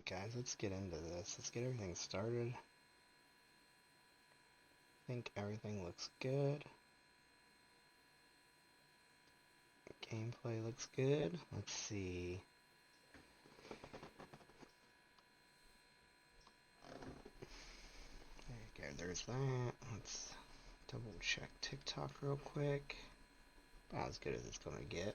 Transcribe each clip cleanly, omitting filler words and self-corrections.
guys, let's get into this. Let's get everything started. I think everything looks good. Gameplay looks good. Let's see. There you go, there's that. Let's double check TikTok real quick. About as good as it's gonna get.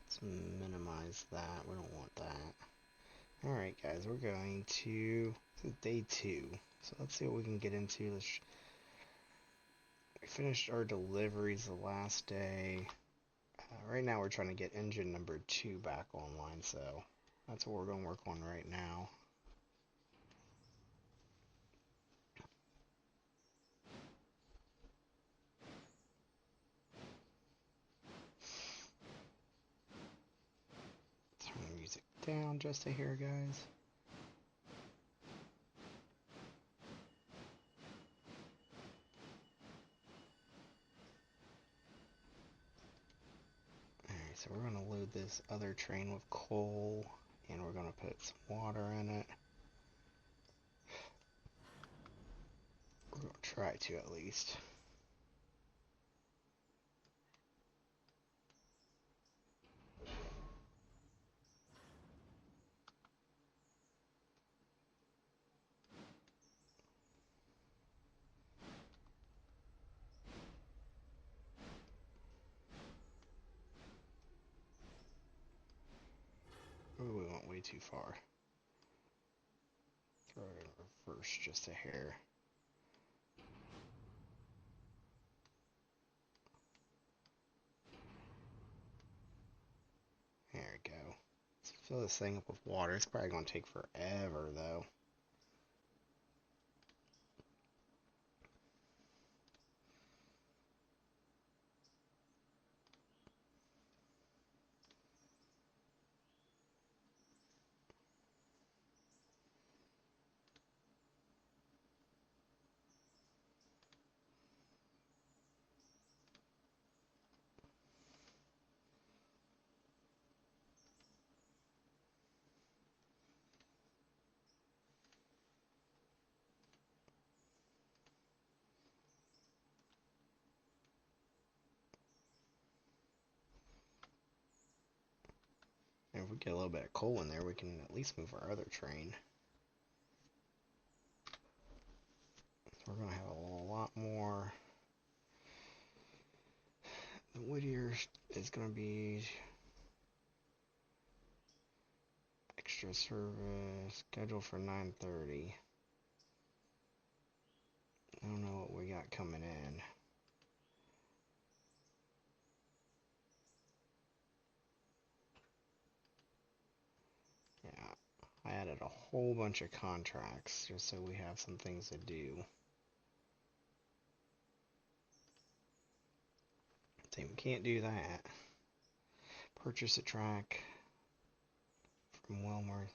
Let's minimize that. We don't want that. Alright guys, we're going to... This is day 2. So let's see what we can get into. We finished our deliveries the last day. Right now we're trying to get engine number 2 back online, so that's what we're going to work on right now. Turn the music down just to hear, guys. Alright, so we're going to load this other train with coal, and we're going to put some water in it. We're going to try to, at least. Ooh, we went way too far. Throw it in reverse just a hair. There we go. Let's fill this thing up with water. It's probably going to take forever, though. And if we get a little bit of coal in there, we can at least move our other train. So we're going to have a lot more. The Whittier is going to be extra service scheduled for 9:30. I don't know what we got coming in. Yeah, I added a whole bunch of contracts just so we have some things to do. So we can't do that. Purchase a track from Wellworth.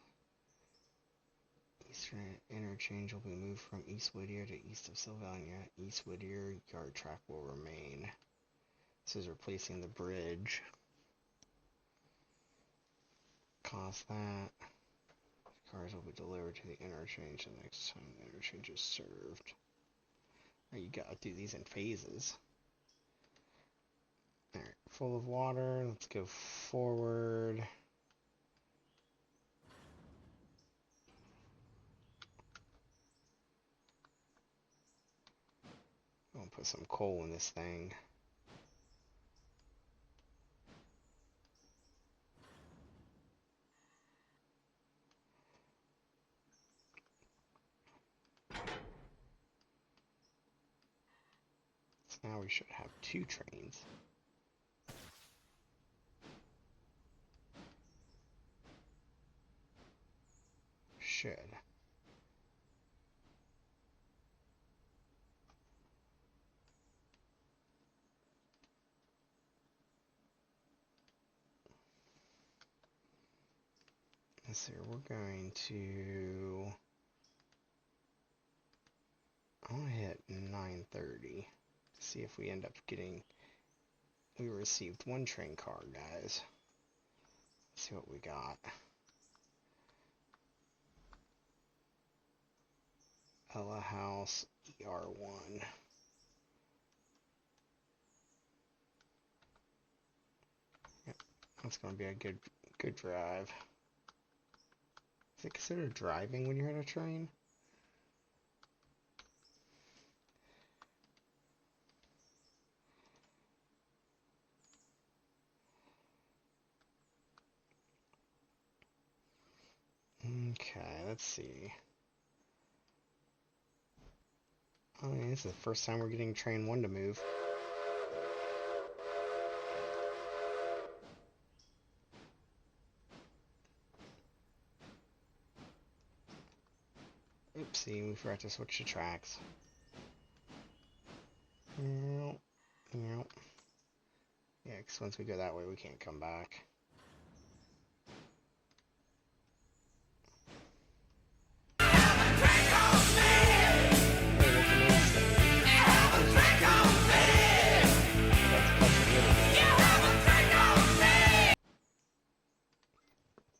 Eastern interchange will be moved from East Whittier to east of Sylvania. East Whittier yard track will remain. This is replacing the bridge. Cost that. Cars will be delivered to the interchange the next time the interchange is served. Now you gotta do these in phases. Alright, full of water. Let's go forward. I'm gonna put some coal in this thing. So now we should have 2 trains. Should. Let's see, we're going to... I'm gonna hit 9:30. See if we end up getting... We received 1 train car, guys. Let's see what we got. Ella House, ER1. Yep, that's going to be a good drive. Is it considered driving when you're in a train? Okay, let's see. Oh, yeah, this is the first time we're getting train 1 to move. Oopsie, we forgot to switch the tracks. Yep, yep. Yeah, because once we go that way, we can't come back.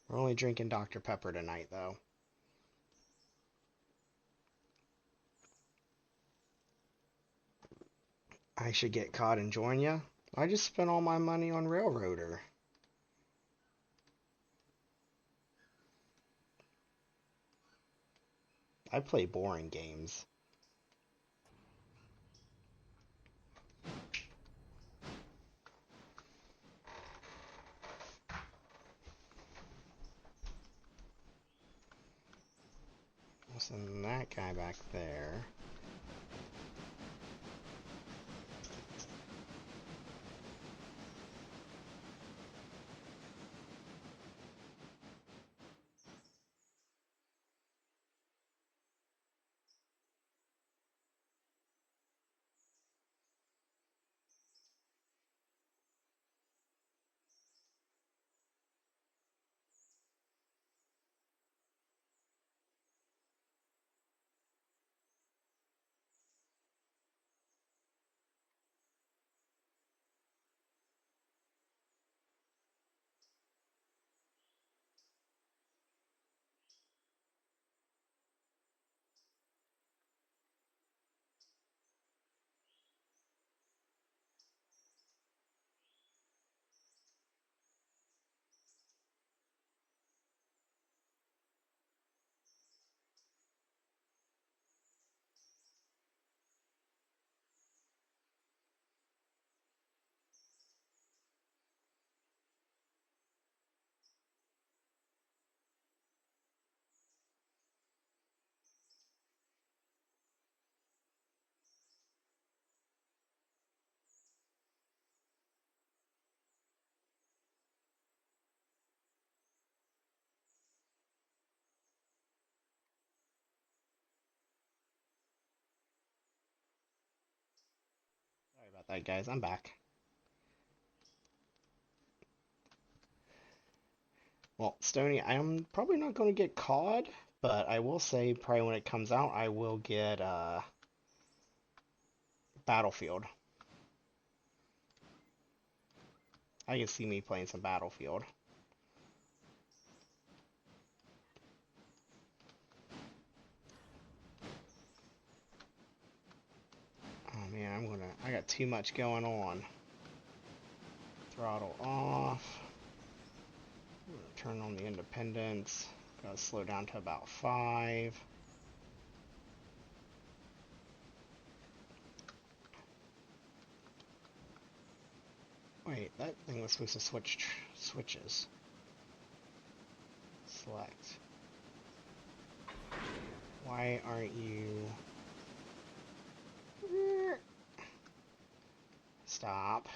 We're only drinking Dr. Pepper tonight, though. I should get caught and join ya. I just spent all my money on Railroader. I play boring games. We'll send that guy back there. Sorry about that, guys. I'm back. Well, Stony, I'm probably not going to get caught, but I will say probably when it comes out, I will get Battlefield. I can see me playing some Battlefield. Oh man, I got too much going on. Throttle off. Turn on the independence. Gotta slow down to about 5. Wait, that thing was supposed to switch switches. Select. Why aren't you... Stop.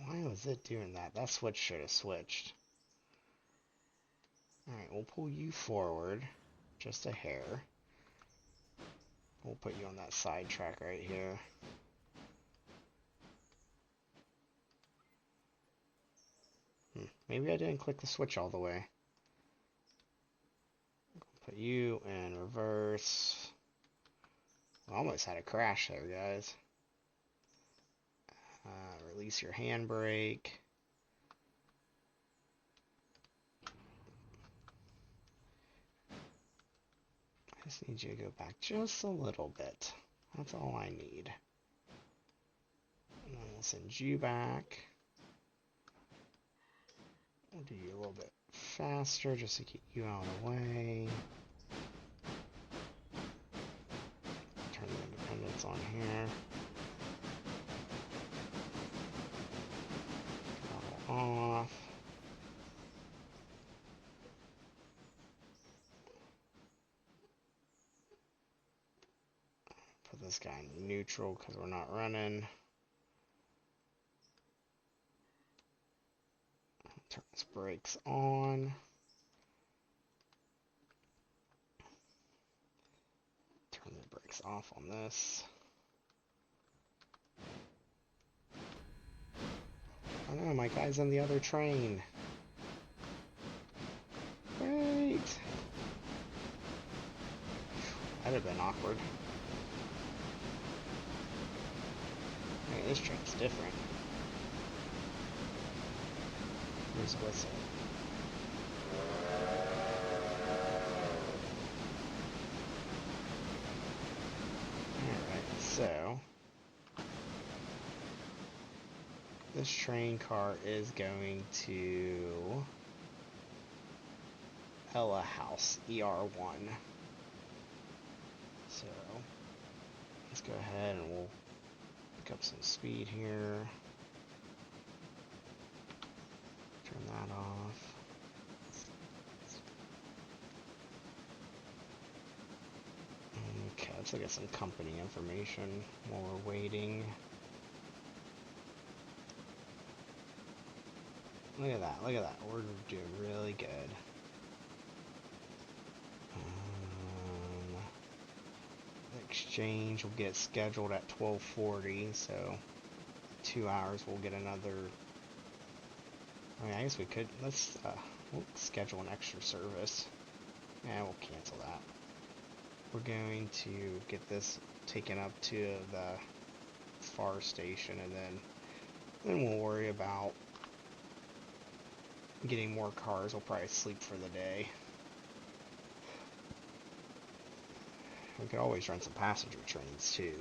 Why was it doing that? That switch should have switched. Alright, we'll pull you forward. Just a hair. We'll put you on that side track right here. Maybe I didn't click the switch all the way. Put you in reverse. Almost had a crash there, guys. Release your handbrake. Just need you to go back just a little bit. That's all I need. And then we'll send you back. We'll do you a little bit faster just to keep you out of the way. Turn the independence on here. Throttle off. Put this guy in neutral because we're not running. Turn his brakes on. Turn the brakes off on this. Oh no, my guy's on the other train. Wait! That'd have been awkward. Hey, this train's different. Here's a whistle. Alright, so this train car is going to Ella House, ER1. So let's go ahead and we'll pick up some speed here. Turn that off. Okay, let's look at some company information while we're waiting. Look at that, look at that. We're doing really good. The exchange will get scheduled at 12:40, so 2 hours we'll get another. I mean, I guess we could, we'll schedule an extra service. Yeah, we'll cancel that. We're going to get this taken up to the far station, and then we'll worry about getting more cars. We'll probably sleep for the day. We could always run some passenger trains too.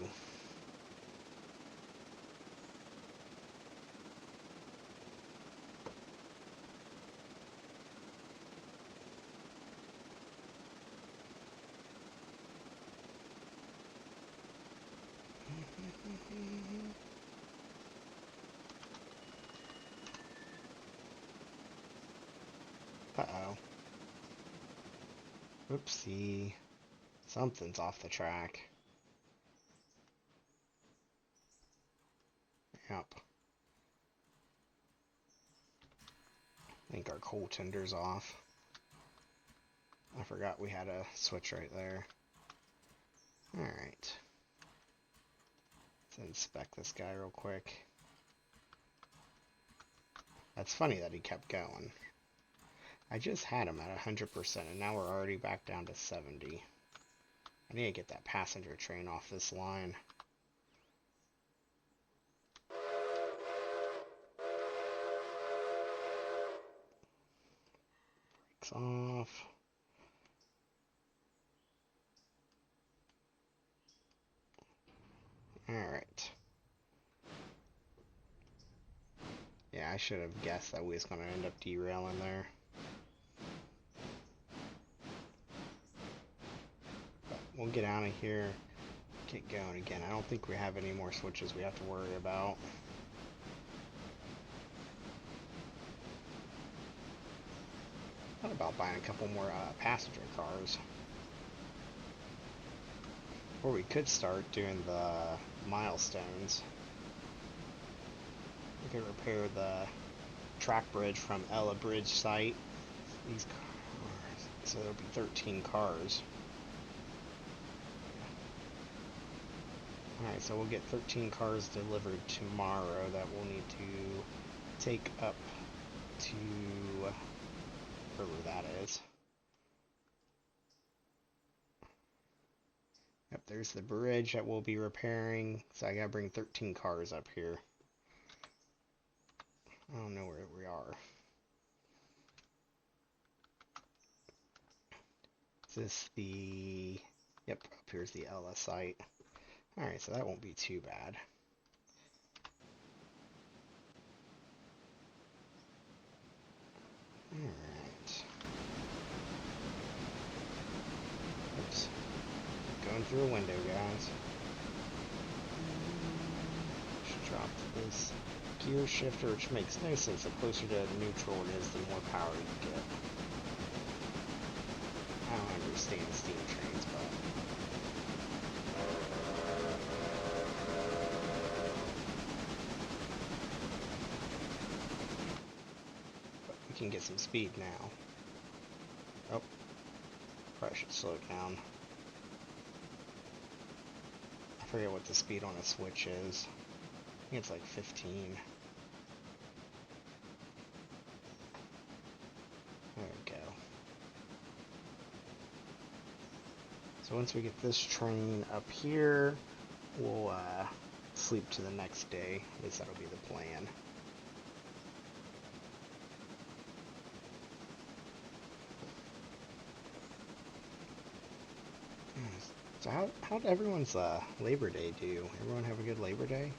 Uh-oh. Whoopsie. Something's off the track. Yep. I think our coal tender's off. I forgot we had a switch right there. Alright. Let's inspect this guy real quick. That's funny that he kept going. I just had him at 100% and now we're already back down to 70. I need to get that passenger train off this line. Brakes off. Alright. Yeah, I should have guessed that we was going to end up derailing there. But we'll get out of here. Get going again. I don't think we have any more switches we have to worry about. Thought about buying a couple more passenger cars. Or we could start doing the milestones. We could repair the track bridge from Ella Bridge site. These cars, so there'll be 13 cars. Alright, so we'll get 13 cars delivered tomorrow that we'll need to take up to wherever that is. Yep, there's the bridge that we'll be repairing. So I gotta bring 13 cars up here. I don't know where we are. Is this the Yep, up here's the LS site. Alright, so that won't be too bad. Alright. Oops. Going through a window, guys. Just drop this gear shifter, which makes no sense. The closer to neutral it is, the more power you get. I don't understand steam trains, but... we can get some speed now. Oh. Probably should slow it down. I forget what the speed on a switch is. I think it's like 15. There we go. So once we get this train up here, we'll sleep to the next day. At least that'll be the plan. So how'd everyone's Labor Day do? Everyone have a good Labor Day?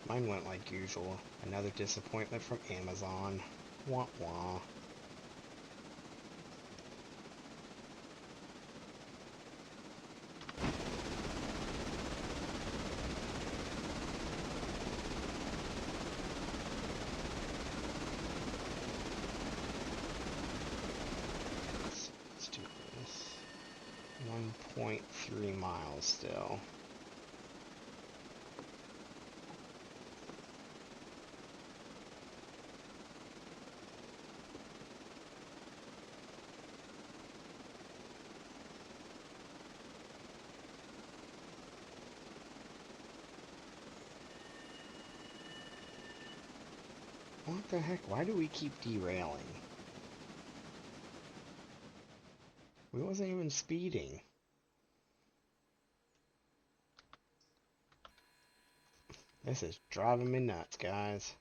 Mine went like usual. Another disappointment from Amazon. Wah wah. Let's do this. 1.3 miles still. What the heck? Why do we keep derailing? We wasn't even speeding. This is driving me nuts, guys.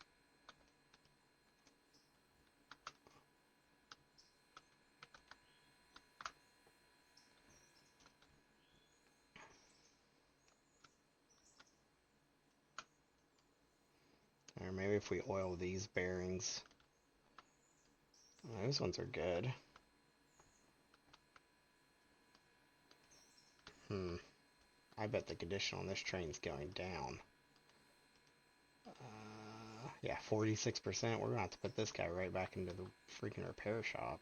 Or maybe if we oil these bearings. Oh, those ones are good. I bet the condition on this train's going down. Yeah, 46%. We're gonna have to put this guy right back into the freaking repair shop.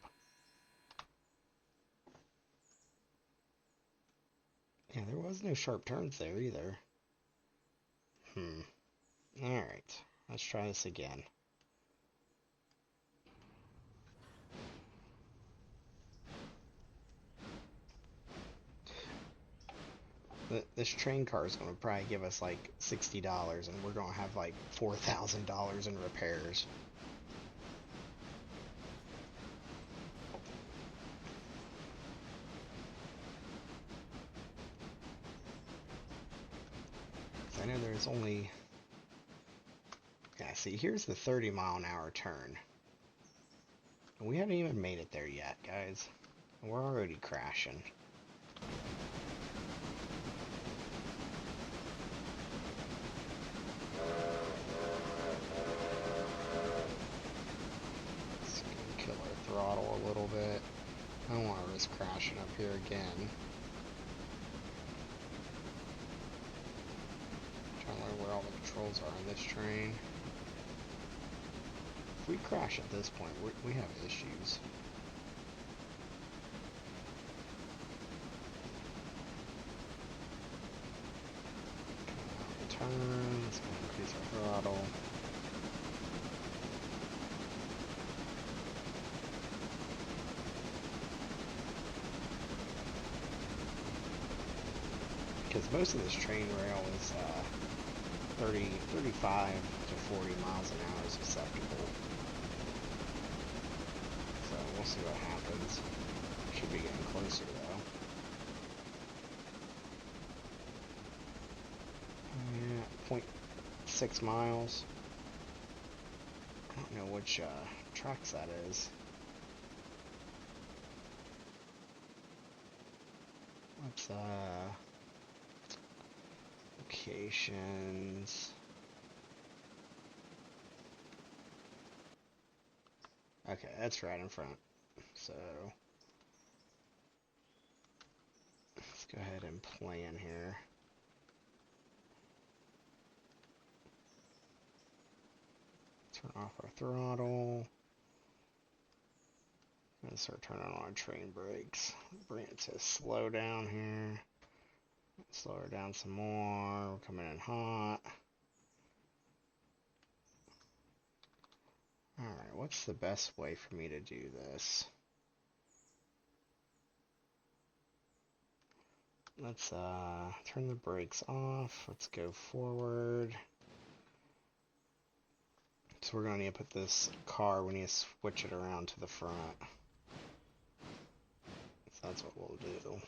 Yeah, there was no sharp turns there either. Alright, let's try this again. This train car is going to probably give us like $60, and we're going to have like $4,000 in repairs. I know there's only... Yeah, see, here's the 30-mile-an-hour turn. And we haven't even made it there yet, guys. And we're already crashing. Just gonna kill our throttle a little bit. I don't want to risk crashing up here again. Trying to learn where all the controls are on this train. If we crash at this point, we have issues. Turn, let's go increase our throttle. Because most of this train rail is 35 to 40 miles an hour is acceptable. So we'll see what happens. Should be getting closer though. Yeah, 0.6 miles. I don't know which tracks that is. Let's, locations. Okay, that's right in front. So, let's go ahead and plan here. Turn off our throttle. And start turning on our train brakes. Bring it to slow down here. Slow her down some more. We're coming in hot. Alright, what's the best way for me to do this? Let's turn the brakes off. Let's go forward. So we're going to need to put this car, we need to switch it around to the front. So that's what we'll do.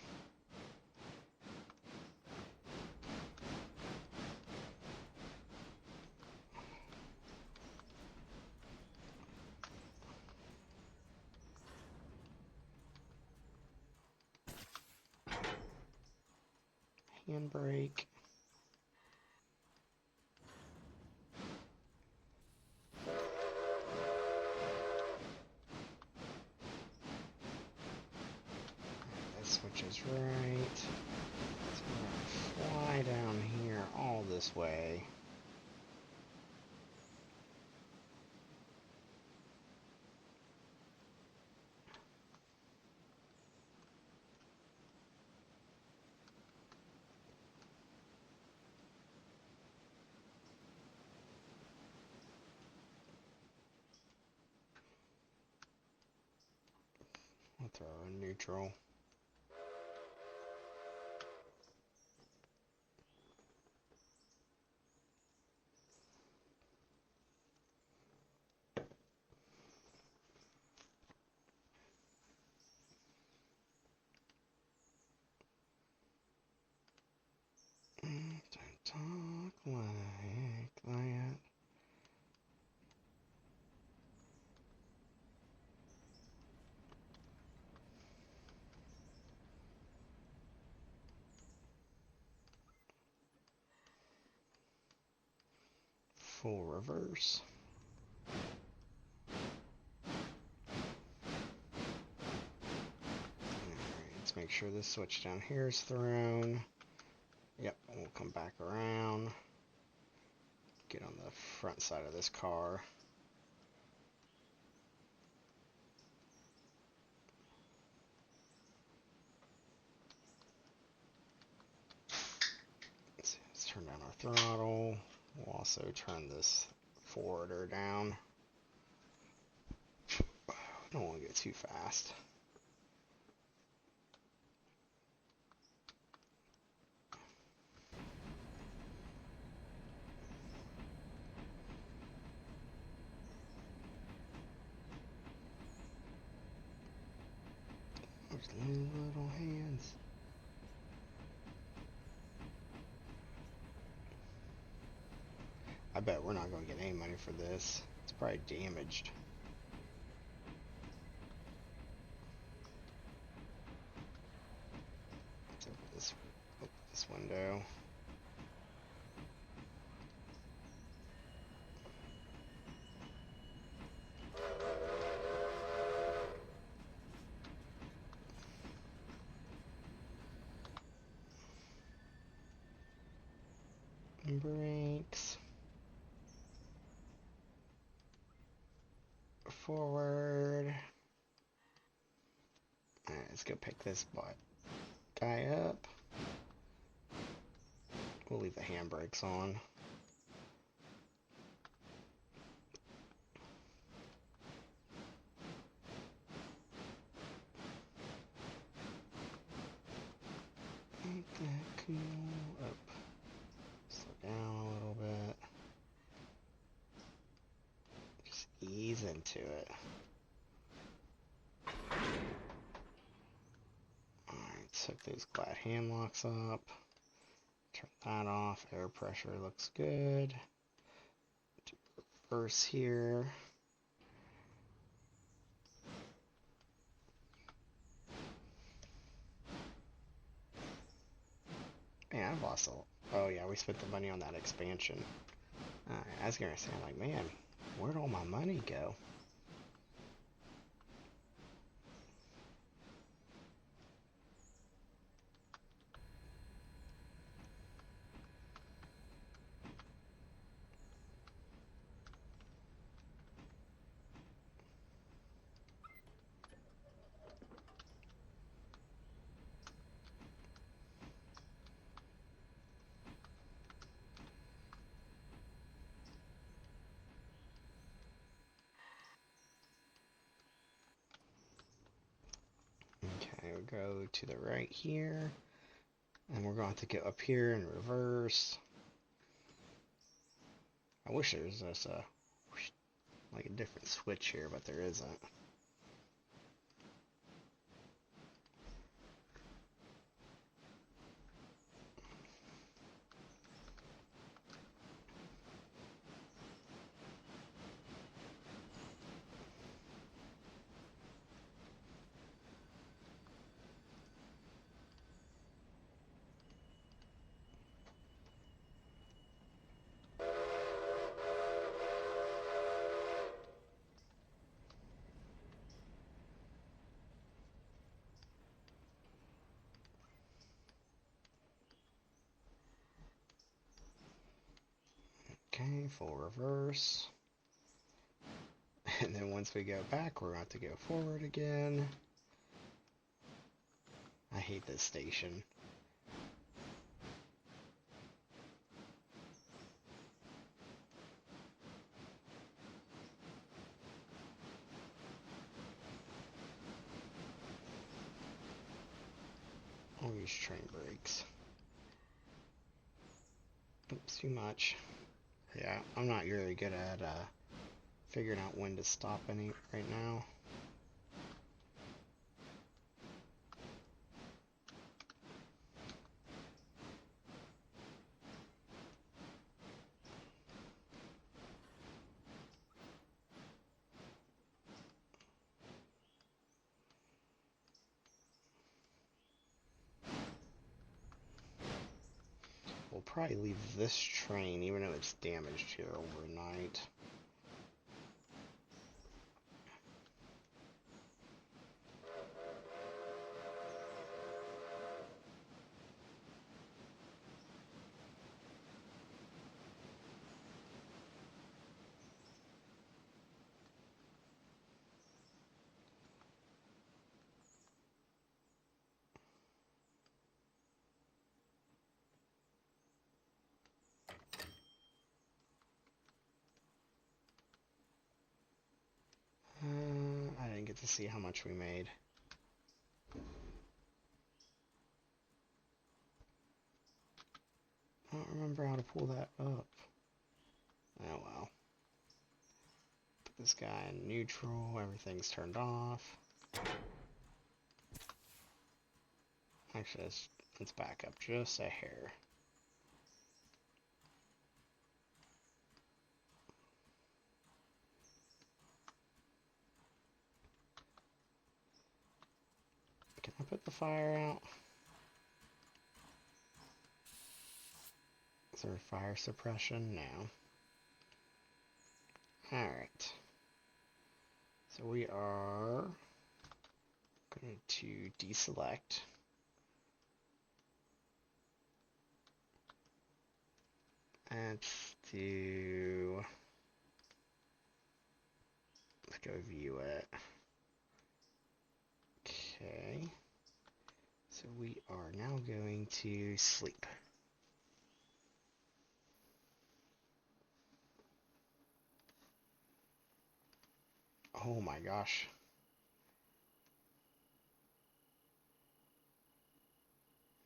Handbrake. This switch is right. So we're going to fly down here all this way. We'll throw in neutral. Don't talk like that. Full reverse. Alright, let's make sure this switch down here is thrown. Yep, and we'll come back around. Get on the front side of this car. Let's turn down our throttle. We'll also turn this forwarder down. Don't want to get too fast. There's little hands. I bet we're not going to get any money for this. It's probably damaged. Let's open this window. Brakes. Forward. Alright, let's go pick this guy up. We'll leave the handbrakes on. Ain't that cool? Up. Slow down a little bit. Just ease into it. Alright, hook those glad hand locks up. Turn that off. Air pressure looks good. Do reverse here. Man, I've lost a... Oh yeah, we spent the money on that expansion. I was gonna say, I'm like, man, where'd all my money go? Okay, we'll go to the right here. And we're going to go up here in reverse. I wish there was this, like a different switch here, but there isn't. Okay, full reverse. And then once we go back, we're going to go forward again. I hate this station. I'll use train brakes. Oops, too much. Yeah, I'm not really good at figuring out when to stop any right now. We'll probably leave this train, even though it's damaged here overnight. I didn't get to see how much we made. I don't remember how to pull that up. Oh well. Put this guy in neutral, everything's turned off. Actually, let's back up just a hair. Can I put the fire out? Is there fire suppression? No. Alright. So we are going to deselect. And let's go view it. Okay. So we are now going to sleep. Oh my gosh.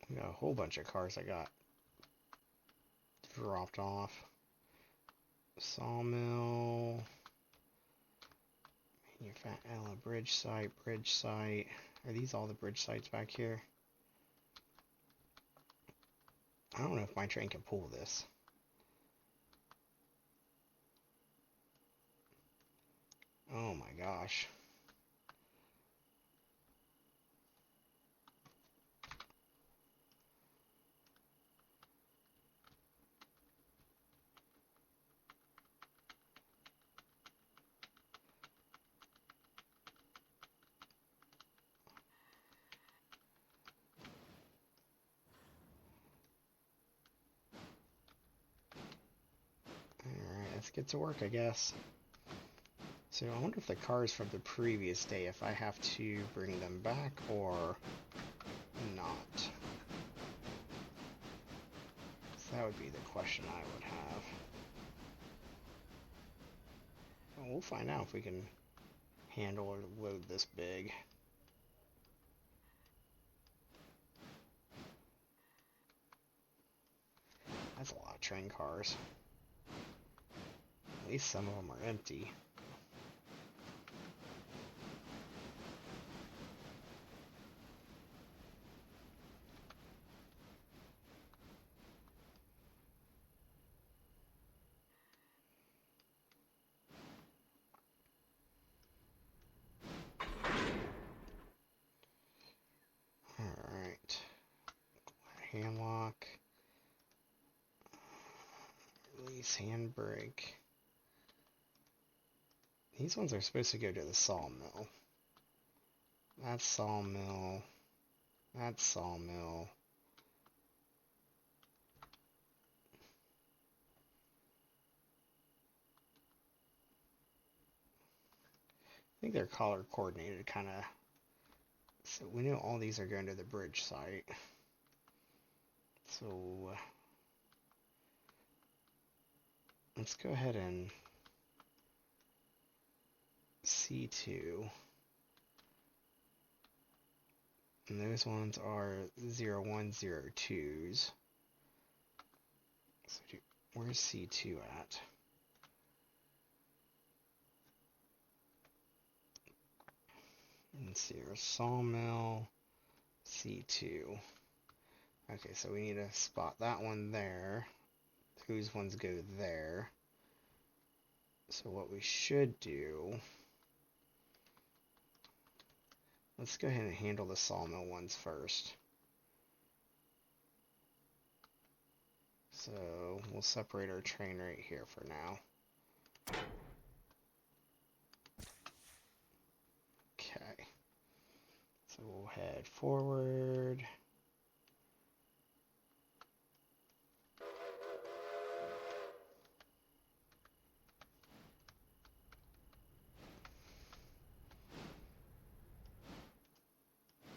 We got a whole bunch of cars that got dropped off. Sawmill. Bridge site, bridge site. Are these all the bridge sites back here? I don't know if my train can pull this. Oh my gosh. let's get to work, I guess. So I wonder if the cars from the previous day, if I have to bring them back or not. So that would be the question I would have. Well, we'll find out if we can handle or load this big. That's a lot of train cars. At least some of them are empty. Alright. Handlock. Release handbrake. These ones are supposed to go to the sawmill. That's sawmill. That's sawmill. I think they're color coordinated, kind of. So we know all these are going to the bridge site. So let's go ahead and C2. And those ones are 0102s. So where's C2 at? Let's see, our sawmill, C2. Okay, so we need to spot that one there. Those ones go there. So what we should do, let's go ahead and handle the sawmill ones first. So we'll separate our train right here for now. Okay. So we'll head forward.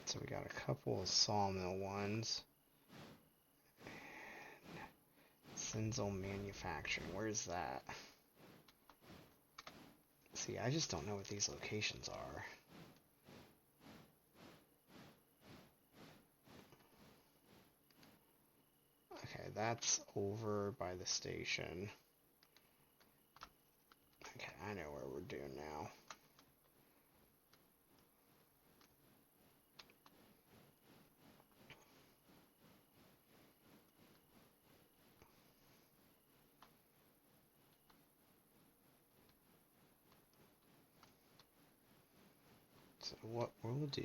So we got a couple of sawmill ones. Sinzel Manufacturing, where's that? See, I just don't know what these locations are. Okay, that's over by the station. Okay, I know where we're doing now. So what we'll do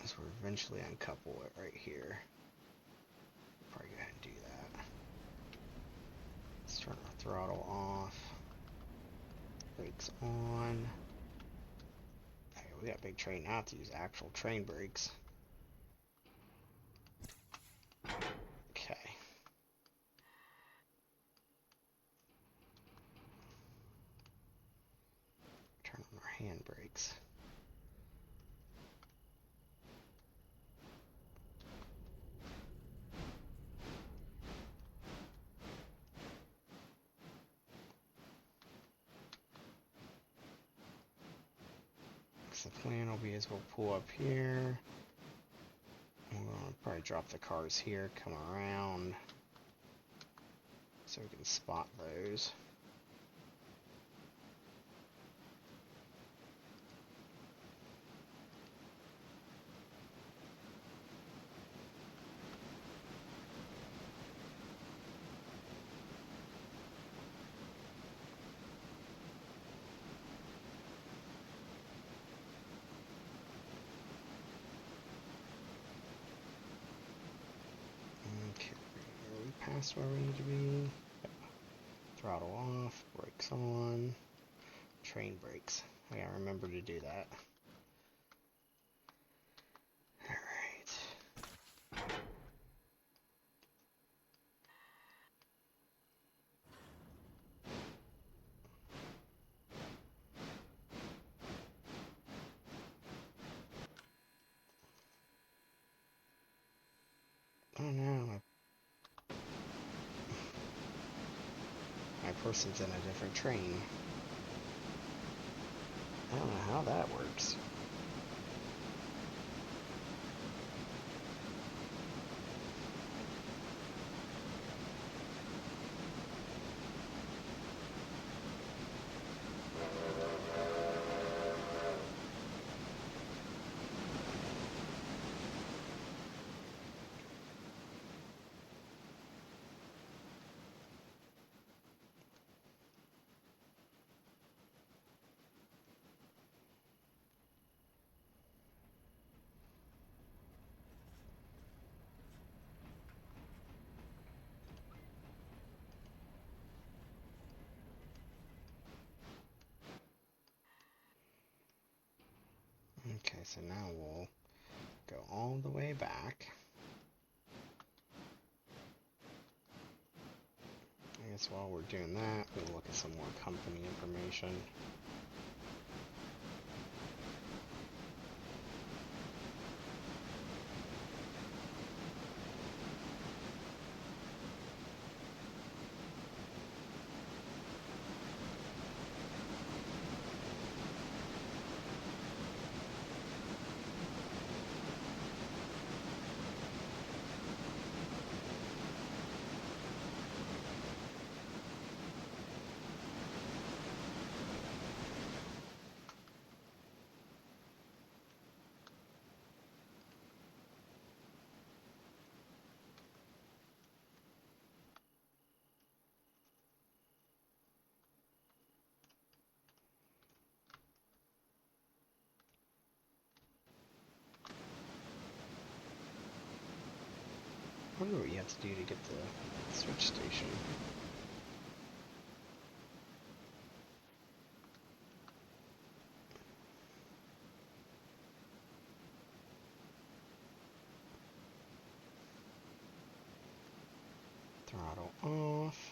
is we'll eventually uncouple it right here. Probably go ahead and do that. Let's turn our throttle off. Brakes on. Okay, we got a big train now to use actual train brakes. Okay. Turn on our handbrakes. The plan will be is we'll pull up here. We're going to probably drop the cars here, come around, so we can spot those. Okay, are we past where we need to be? Yep. Throttle off, brakes on, train brakes. I gotta remember to do that. Alright. Oh no, my person's in a different train. I don't know how that works. Okay, so now we'll go all the way back. I guess while we're doing that, we'll look at some more company information. I wonder what you have to do to get the switch station. Throttle off.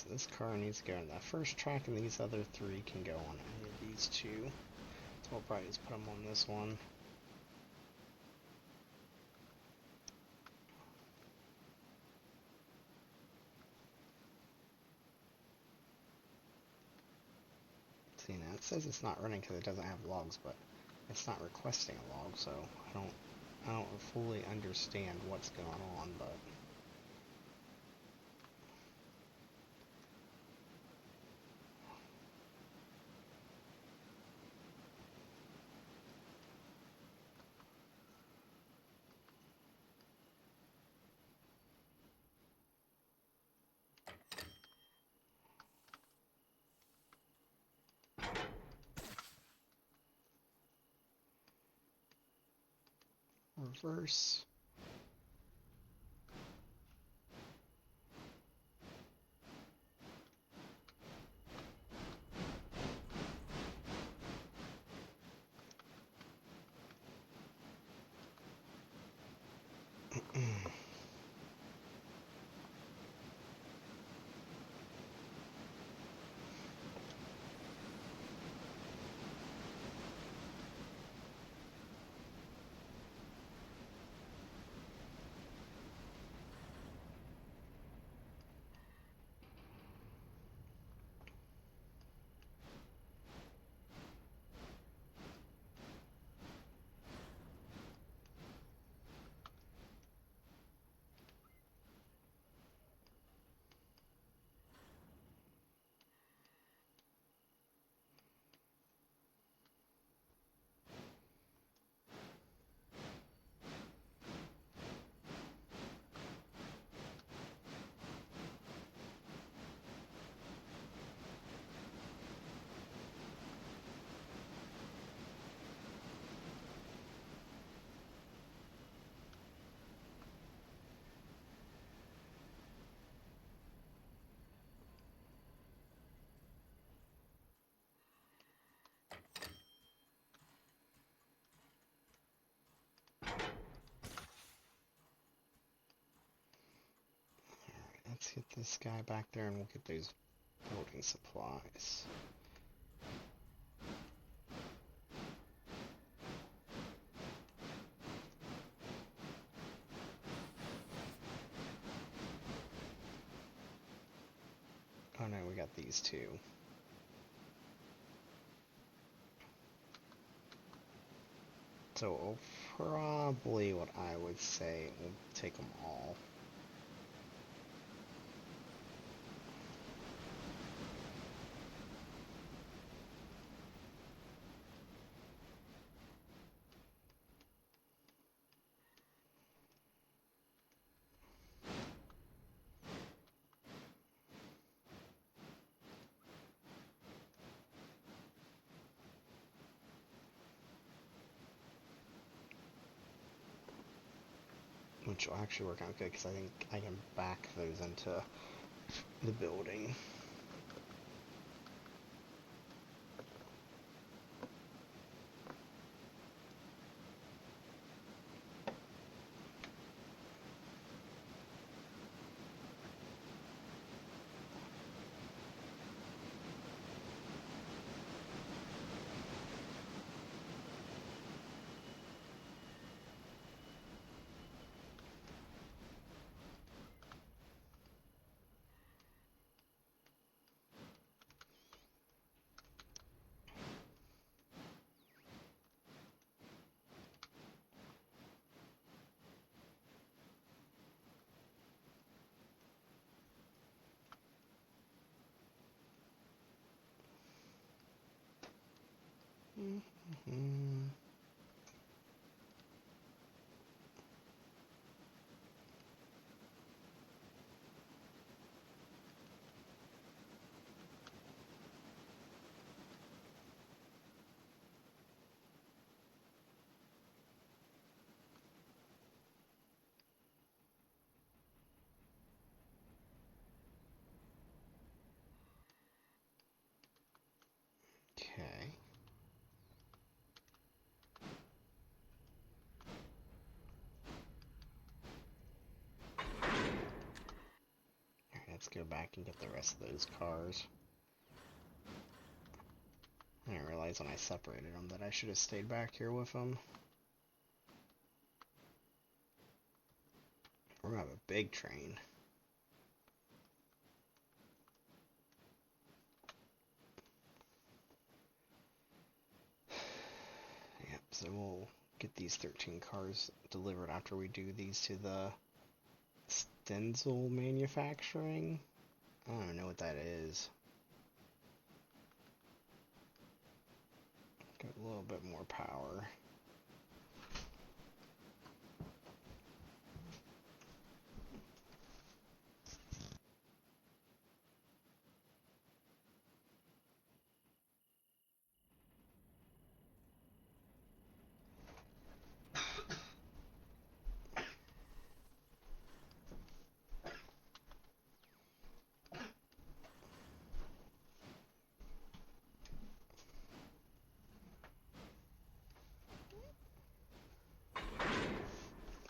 So this car needs to go in that first track, and these other three can go on any of these two. So we'll probably just put them on this one. See, now it says it's not running because it doesn't have logs, but it's not requesting a log, so I don't fully understand what's going on, but reverse. Let's get this guy back there and we'll get those building supplies. Oh no, we got these two. So probably what I would say, we'll take them all. Which will actually work out good because I think I can back those into the building. Mm-hmm. Okay. let's go back and get the rest of those cars. I didn't realize when I separated them that I should have stayed back here with them. We're gonna have a big train. Yep, so we'll get these 13 cars delivered after we do these to the Stenzel Manufacturing. I don't know what that is. Get a little bit more power.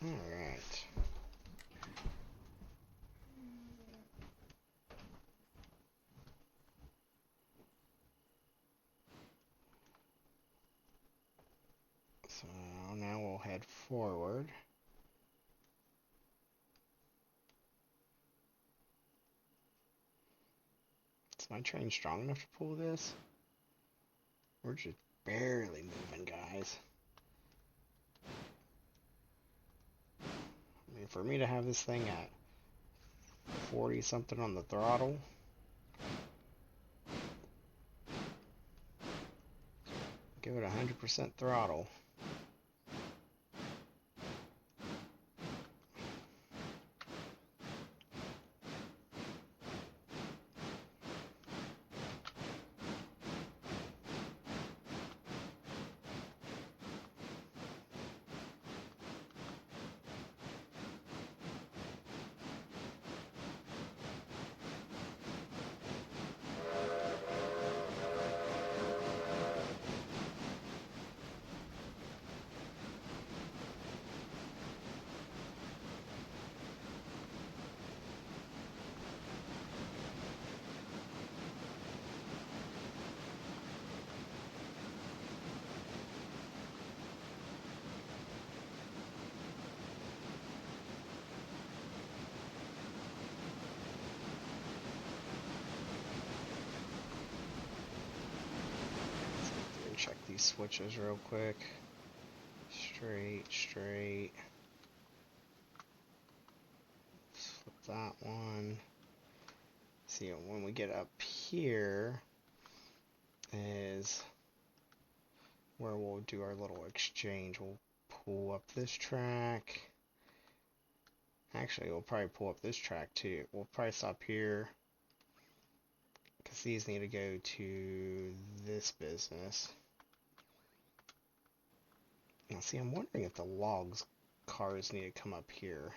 Alright. So now we'll head forward. Is my train strong enough to pull this? We're just barely moving, guys. I mean, for me to have this thing at 40 something on the throttle, give it 100% throttle. Check these switches real quick. Straight, straight. Flip that one. See, when we get up here is where we'll do our little exchange. We'll pull up this track. Actually, we'll probably pull up this track too. We'll probably stop here because these need to go to this business. Now, see, I'm wondering if the logs cars need to come up here.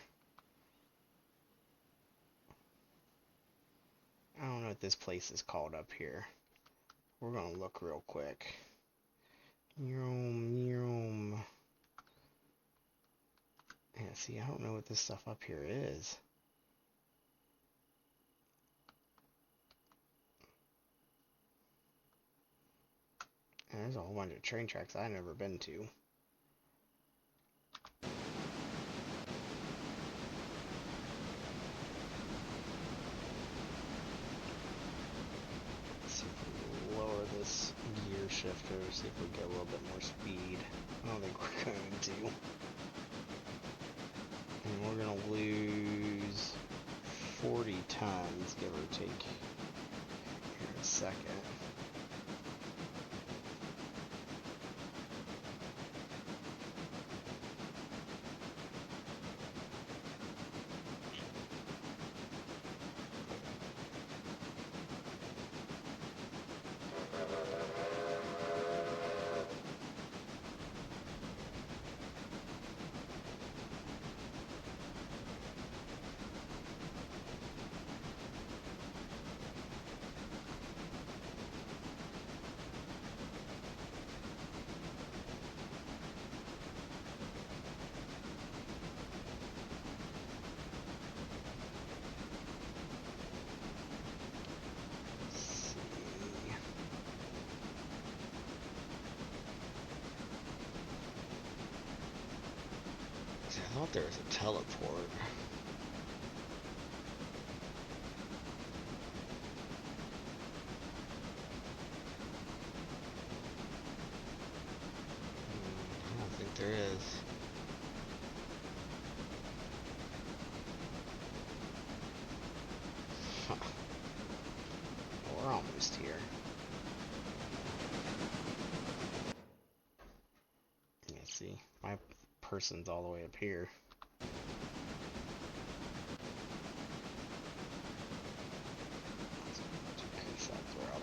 I don't know what this place is called up here. We're gonna look real quick. Yeah, see, I don't know what this stuff up here is. And there's a whole bunch of train tracks I've never been to. This gear shifter, see if we get a little bit more speed. I don't think we're going to. And we're going to lose 40 tons, give or take, here in a second. thought there was a teleport. I don't think there is. Huh. We're almost here. Let's see. My person's all the way up here. Pace that throttle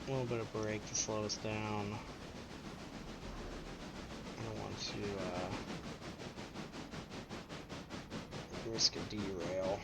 a little bit of brake to slow us down. I don't want to risk a derail.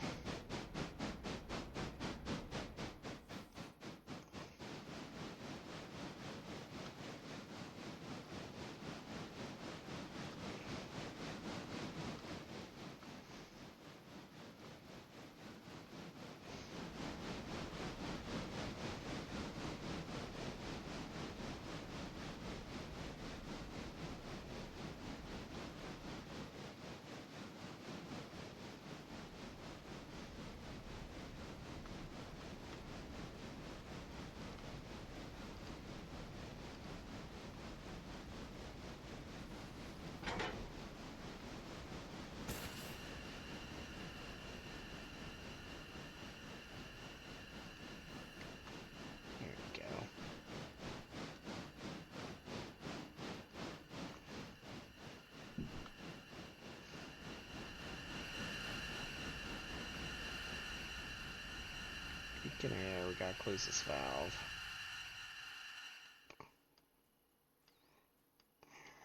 Yeah, we gotta close this valve.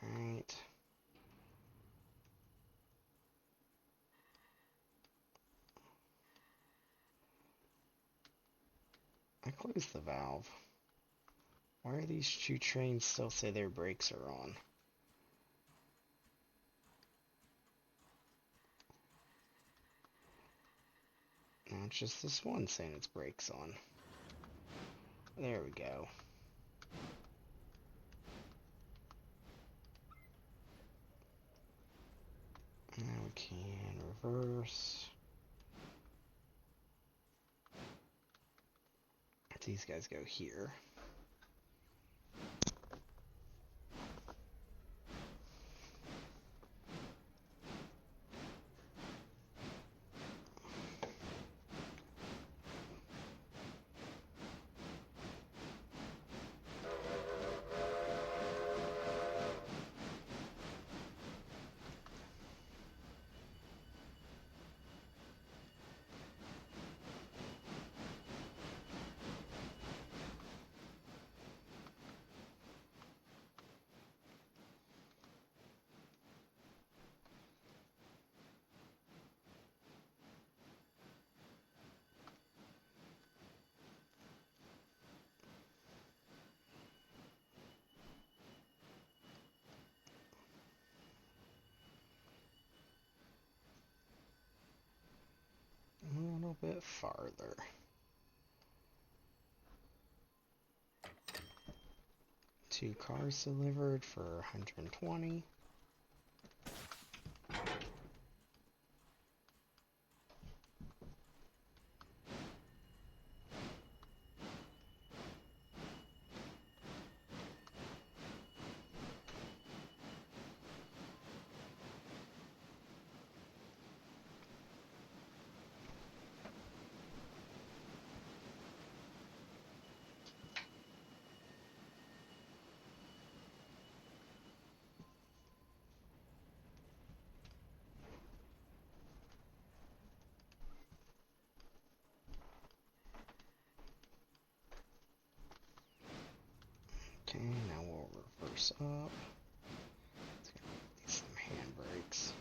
Alright. I closed the valve. Why are these two trains still say their brakes are on? No, it's just this one saying its brakes on. There we go. Now we can reverse. These guys go here. A little bit farther. Two cars delivered for 120. Okay, now we'll reverse up. It's gonna need some handbrakes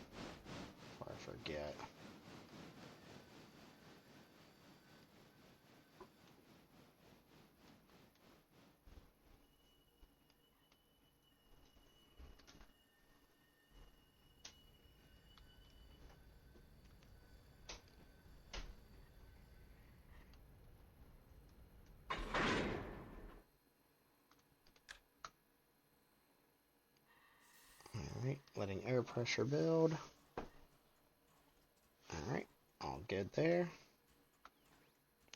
before I forget. Alright, letting air pressure build. good there.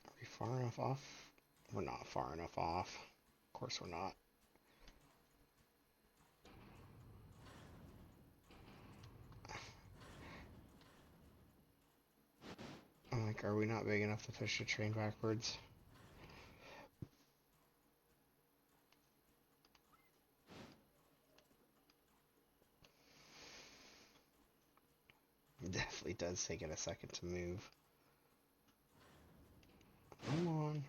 Are we far enough off? We're not far enough off. Of course we're not. I'm like, are we not big enough to push the train backwards? It definitely does take it a second to move. Come on.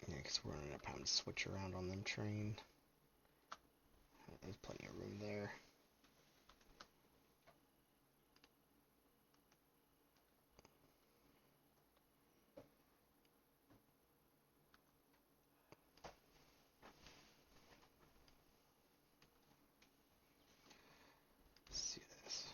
Yeah, because we're going to have to switch around on them train. There's plenty of room there. Let's see this.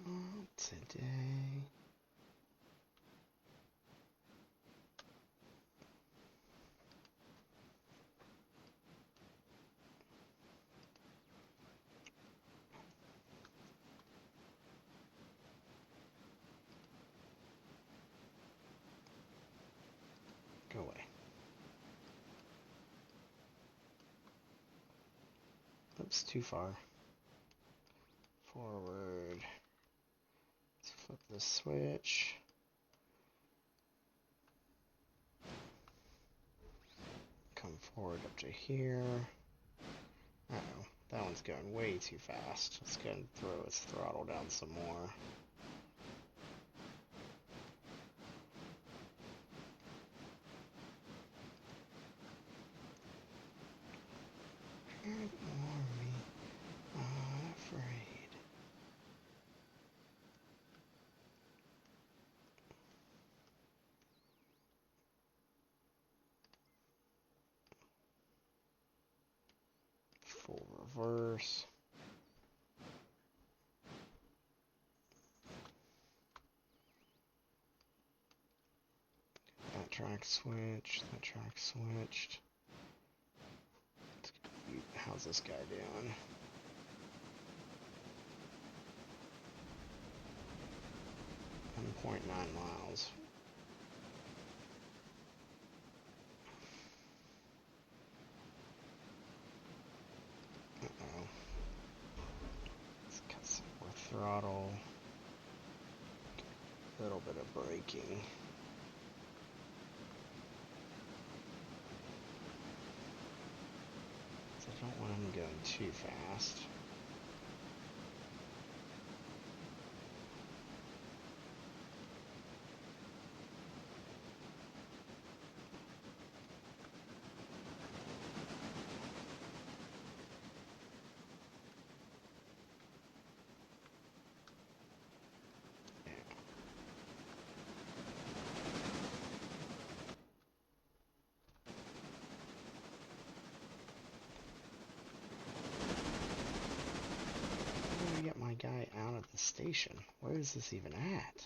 Not today. Go away. Oops, too far. Forward. Let's flip the switch. Come forward up to here. Uh-oh, that one's going way too fast. Let's go and throw its throttle down some more. Ignore me, not afraid. Full reverse. That track switched. That track switched. How's this guy doing? .9 miles. Uh-oh. Let's cut some more throttle. A little bit of braking. I don't want him going too fast. station. Where is this even at?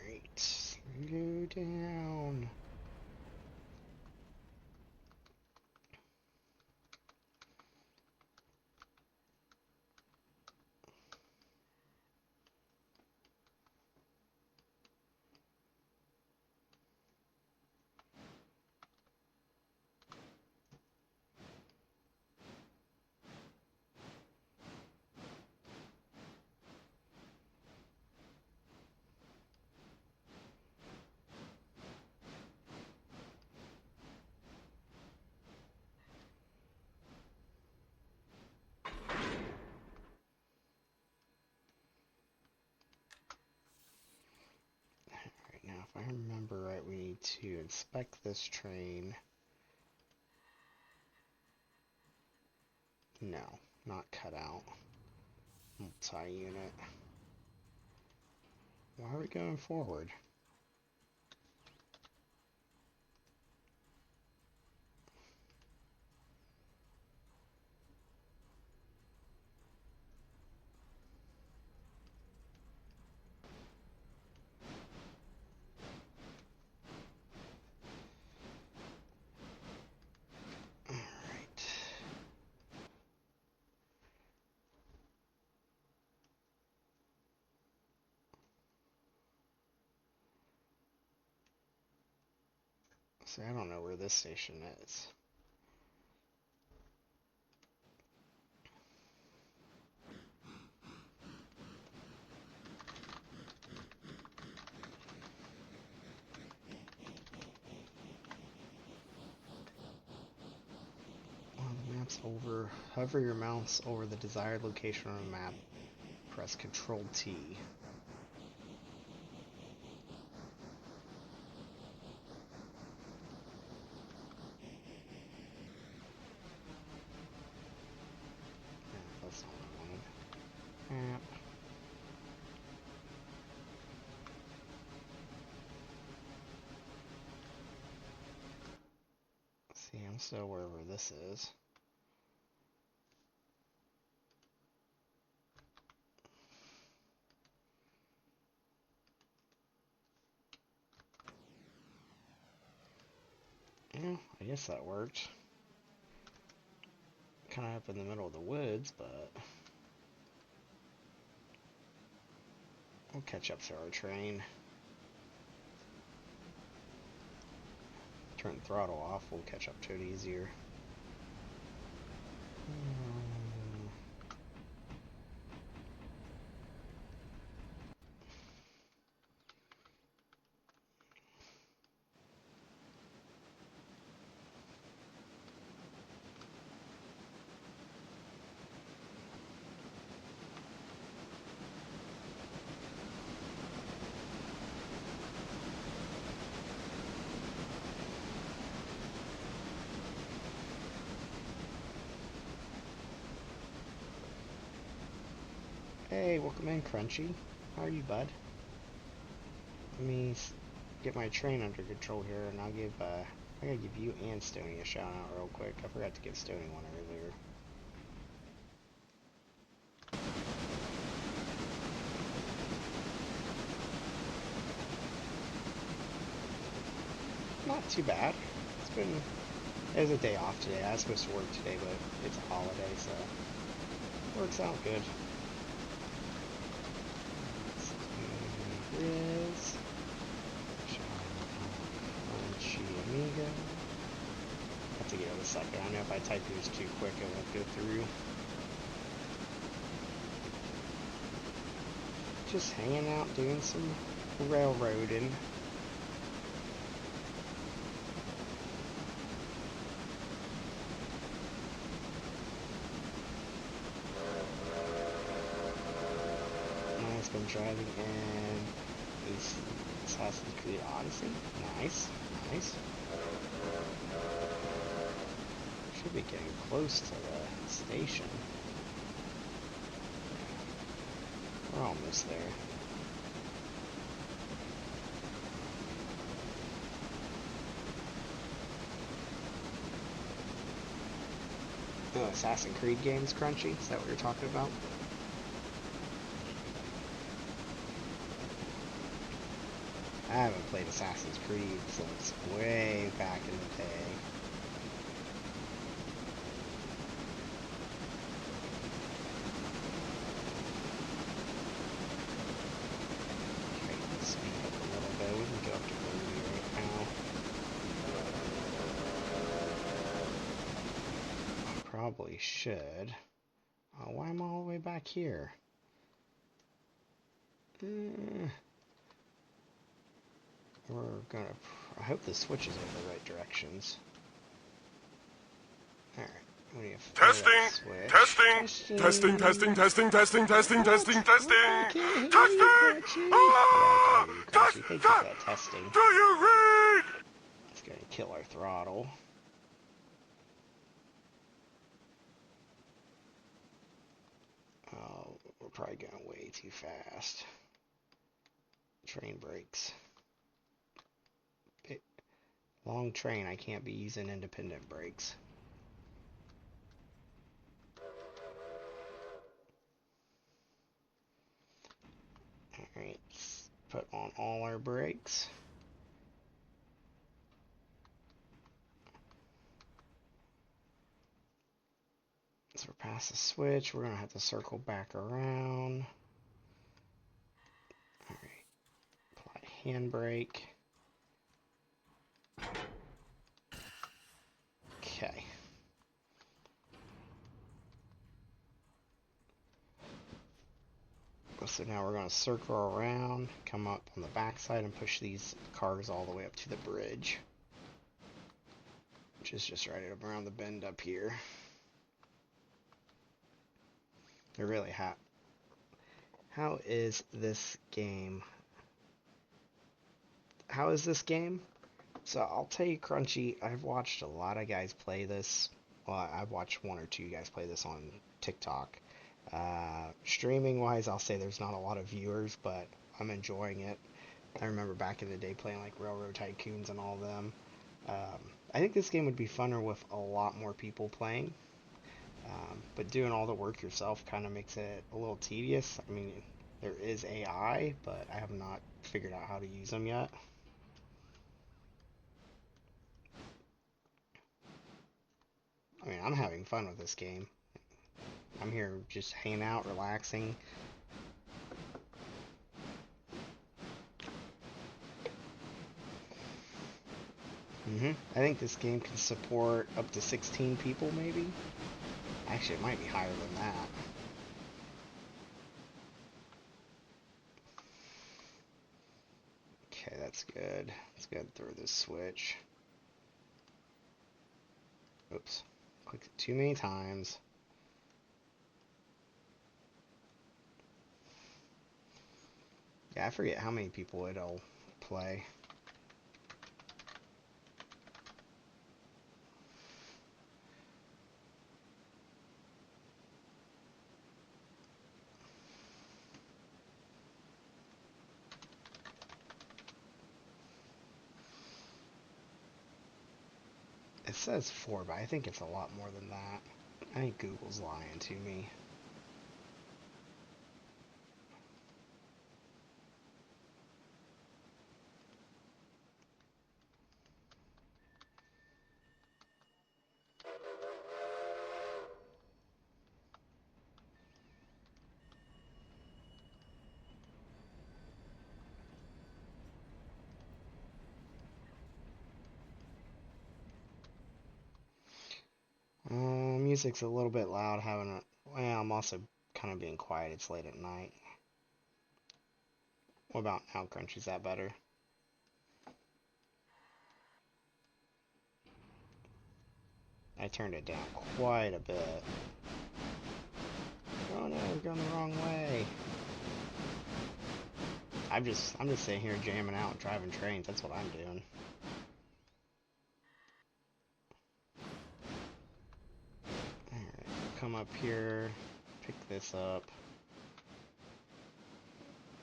Alright, slow down. Alright, now if I remember right, we need to inspect this train. No, not cut out. Multi-unit. Why are we going forward? Alright. See, I don't know where this station is. On the map's over, hover your mouse over the desired location on the map. Press Control T. Yeah, that's not what I wanted. Map. See, I'm still wherever this is. Yeah, I guess that worked. Kind of up in the middle of the woods, but we'll catch up to our train. Turn the throttle off, we'll catch up to it easier. Hey, welcome in, Crunchy. How are you, bud? Let me get my train under control here, and I gotta give you and Stony a shout out real quick. I forgot to give Stony one earlier. Not too bad. It was a day off today. I was supposed to work today, but it's a holiday, so it works out good. Riz. Crunchy Amigo. I have to give it a second. I know if I type yours too quick, it won't go through. Just hanging out, doing some railroading. I've been driving in Assassin's Creed Odyssey. Nice, nice. Should be getting close to the station. We're almost there. Oh, Assassin's Creed games, Crunchy? Is that what you're talking about? I haven't played Assassin's Creed since way back in the day. Okay, let's speed up a little bit. We can go up to 30 right now. I probably should. Oh, why am I all the way back here? I hope this switches in the right directions. Alright, we need to Testing, testing, testing, testing, testing, testing, testing, testing, testing, I can't testing, hear you, testing. Ah! Yeah, I got you, Crunchy. Thank you for that testing. Do you read? It's gonna kill our throttle. Oh, we're probably going way too fast. Train brakes. Long train, I can't be using independent brakes. Alright, let's put on all our brakes. So we're past the switch, we're gonna have to circle back around. Alright, apply handbrake. Okay. So now we're going to circle around, come up on the backside, and push these cars all the way up to the bridge, which is just right around the bend up here. They're really hot. How is this game? How is this game? So I'll tell you, Crunchy, I've watched a lot of guys play this. Well, I've watched one or two guys play this on TikTok. Streaming wise, I'll say there's not a lot of viewers, but I'm enjoying it. I remember back in the day playing like Railroad Tycoons and all of them. I think this game would be funner with a lot more people playing. But doing all the work yourself kind of makes it a little tedious. I mean, there is AI, but I have not figured out how to use them yet. I mean, I'm having fun with this game. I'm here just hanging out, relaxing. I think this game can support up to 16 people, maybe? Actually, it might be higher than that. Okay, that's good. Let's go ahead and throw this switch. Oops. Clicked it too many times. Yeah, I forget how many people it'll play. It says 4, but I think it's a lot more than that. I think Google's lying to me. Music's a little bit loud. Well, I'm also kind of being quiet. It's late at night. What about now, Crunchy? Is that better? I turned it down quite a bit. Oh no, we're going the wrong way. I'm just sitting here jamming out, driving trains. That's what I'm doing. Alright, come up here, pick this up.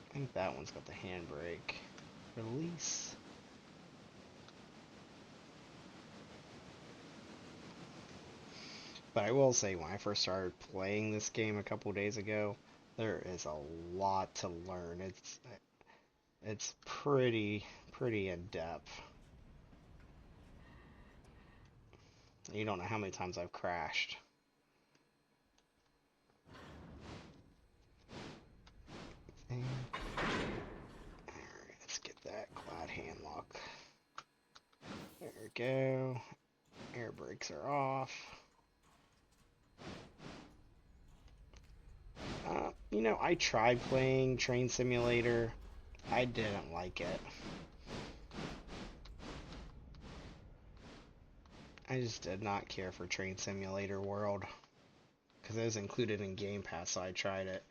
I think that one's got the handbrake. Release. But I will say, when I first started playing this game a couple days ago, there is a lot to learn. It's pretty in depth. You don't know how many times I've crashed. Alright, let's get that glad hand lock. There we go. Air brakes are off. You know, I tried playing Train Simulator. I didn't like it. I just did not care for Train Simulator World. Because it was included in Game Pass, so I tried it.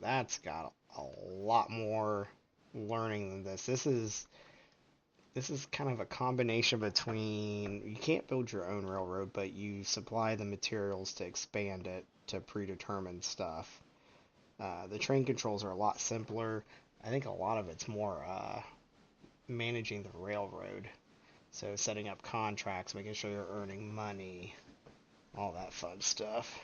That's got a lot more learning than this. This is kind of a combination between, you can't build your own railroad, but you supply the materials to expand it to predetermined stuff. The train controls are a lot simpler. I think a lot of it's more managing the railroad. So setting up contracts, making sure you're earning money, all that fun stuff.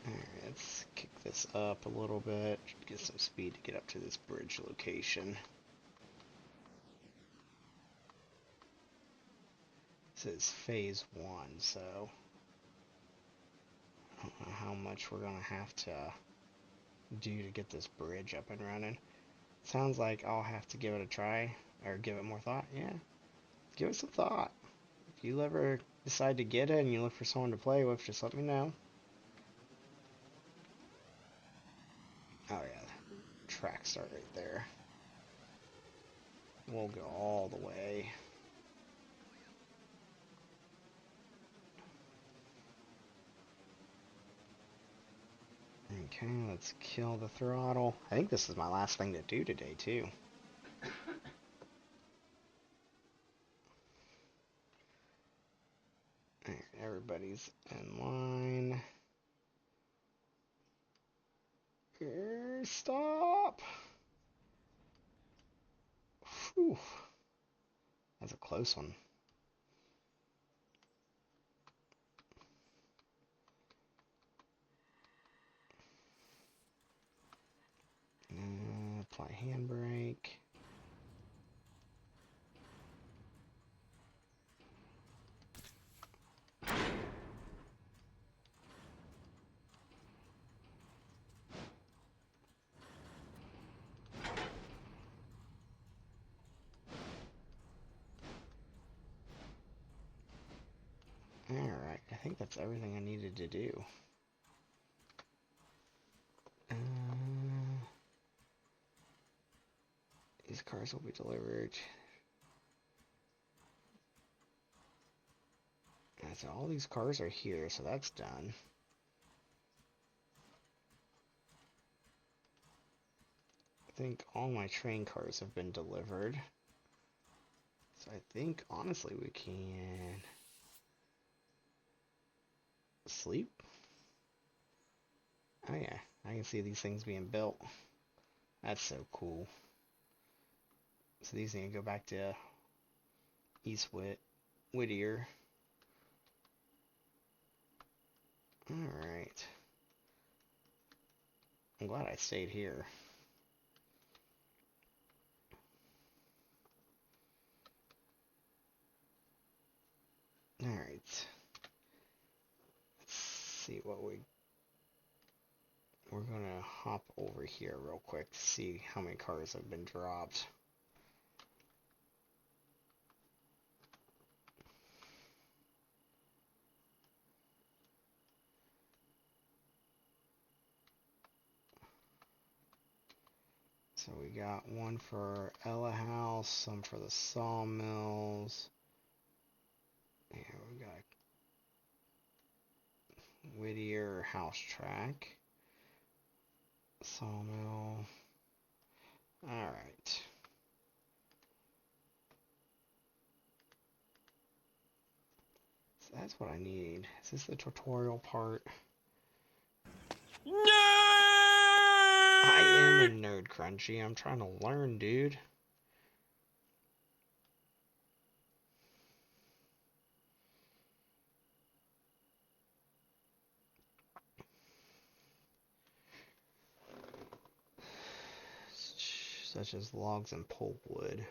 Alright, let's kick this up a little bit, get some speed to get up to this bridge location. This is phase 1, so I don't know how much we're gonna have to do to get this bridge up and running. Sounds like I'll have to give it a try, or give it more thought. Yeah, give it some thought. If you ever decide to get it and you look for someone to play with, just let me know. Oh yeah, track start right there. We'll go all the way. Okay, let's kill the throttle. I think this is my last thing to do today, too. Alright, everybody's in line. Stop! Whew. That's a close one. Apply handbrake. Alright, I think that's everything I needed to do. These cars will be delivered. So all these cars are here, so that's done. I think all my train cars have been delivered. So I think, honestly, we can sleep. Oh yeah, I can see these things being built. That's so cool. So these need to go back to East Whittier. Alright. I'm glad I stayed here. Alright. Let's see what we're gonna hop over here real quick to see how many cars have been dropped. So we got one for Ella House, some for the sawmills. Yeah, we got Whittier House Track. Sawmill. Alright. So that's what I need. Is this the tutorial part? I am a nerd, Crunchy. I'm trying to learn, dude. Such as logs and pulpwood.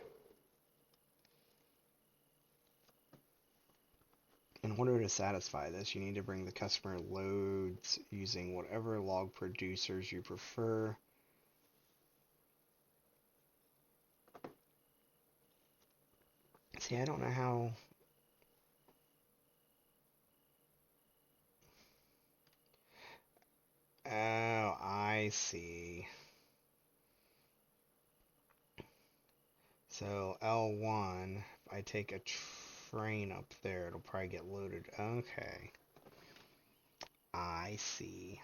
In order to satisfy this, you need to bring the customer loads using whatever log producers you prefer. See, I don't know how... Oh, I see. So L1, if I take a train up there, it'll probably get loaded. Okay. I see.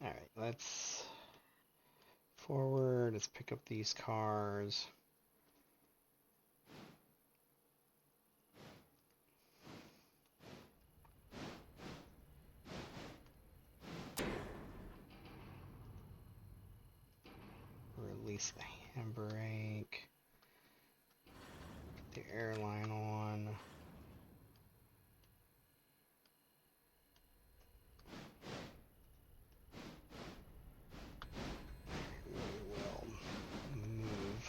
Alright, let's forward. Let's pick up these cars. Release the handbrake. Put the airline on. We will move.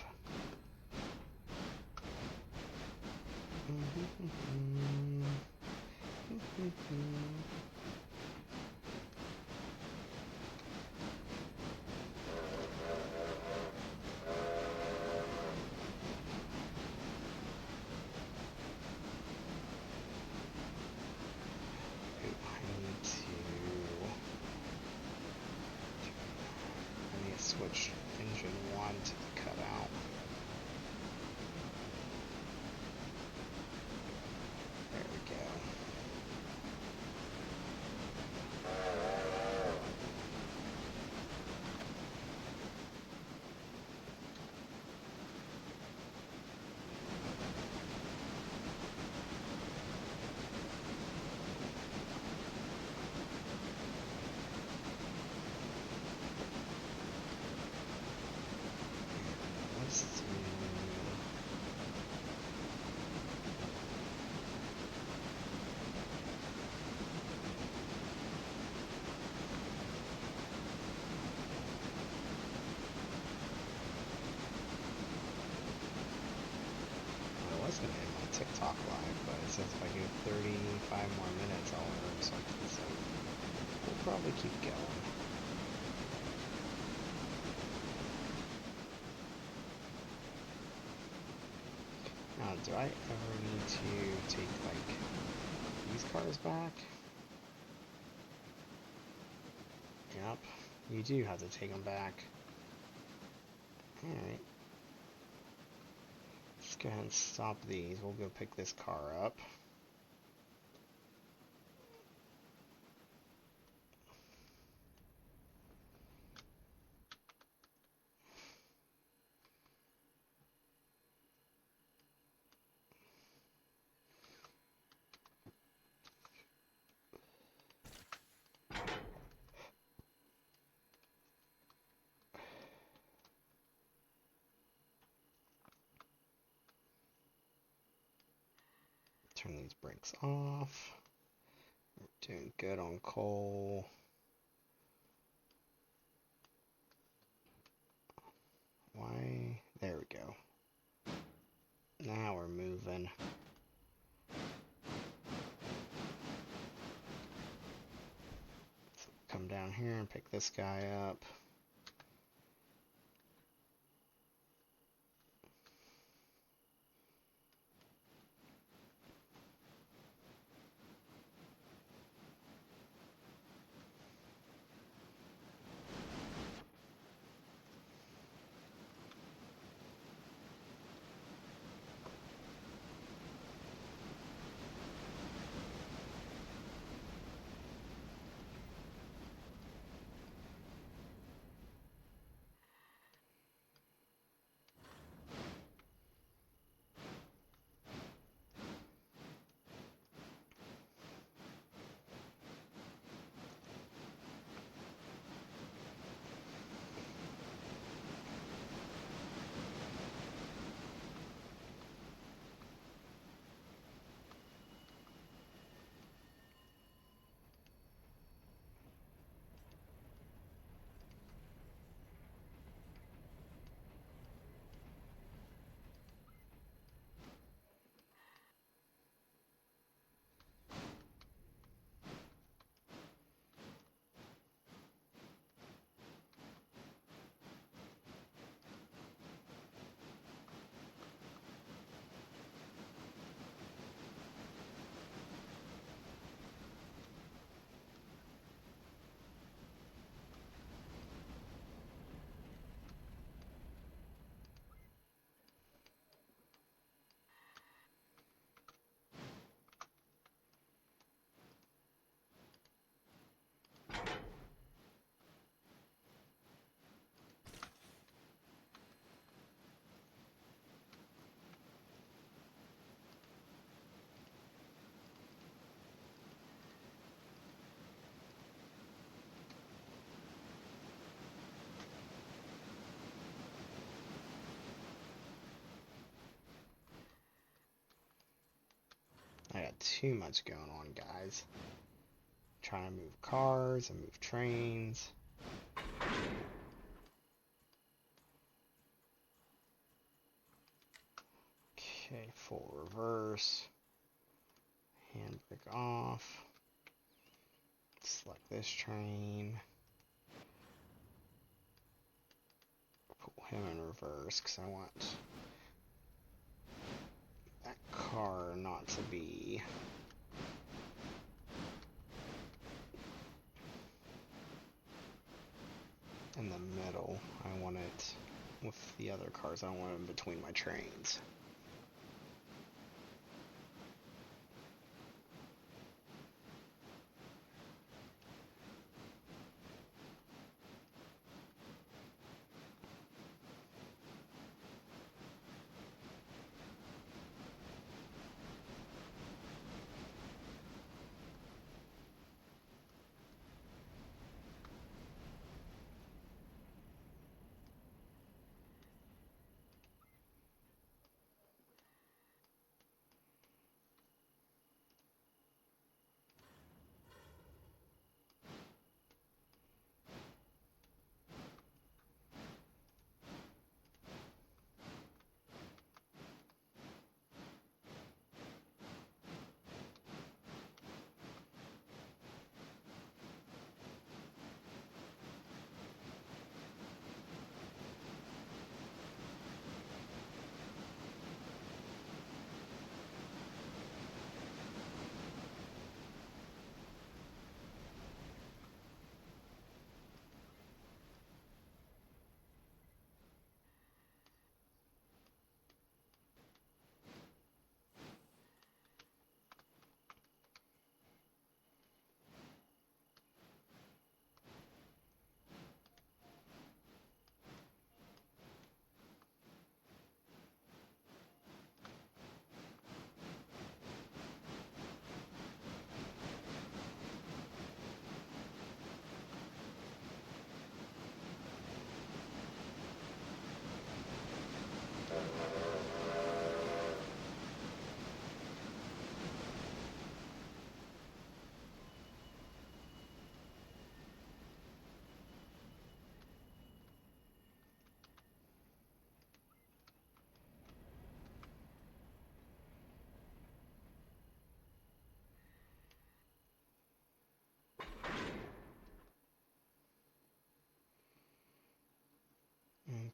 I need to switch engine 1 to the cutout. There we go. Let's do... I was going to end my TikTok live, but it says if I do 35 more minutes, I'll earn something, so we'll probably keep going. Now, do I ever need to take, like, these cars back? Yep, you do have to take them back. Alright. Let's go ahead and stop these. We'll go pick this car up. Turn these brakes off. We're doing good on coal. Why? There we go. Now we're moving. So come down here and pick this guy up. I got too much going on, guys. Trying to move cars and move trains. Okay, full reverse. Handbrake off. Select this train. Put him in reverse because I want that car not to be in the middle. I want it with the other cars. I don't want it in between my trains.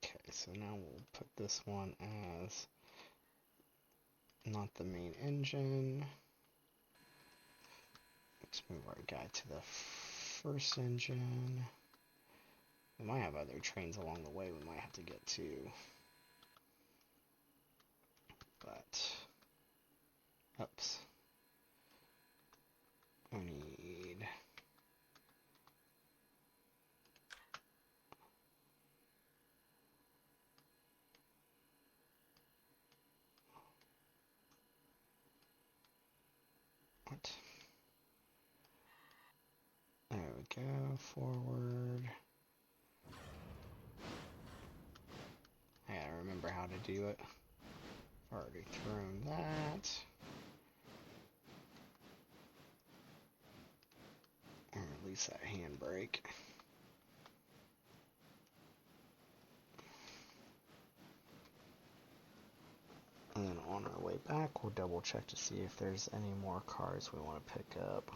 Okay, so now we'll put this one as not the main engine. Let's move our guy to the first engine. We might have other trains along the way we might have to get to. But, oops. I need... What? There we go, forward. I gotta remember how to do it. Already thrown that. And release that handbrake. And then on our way back, we'll double check to see if there's any more cars we want to pick up.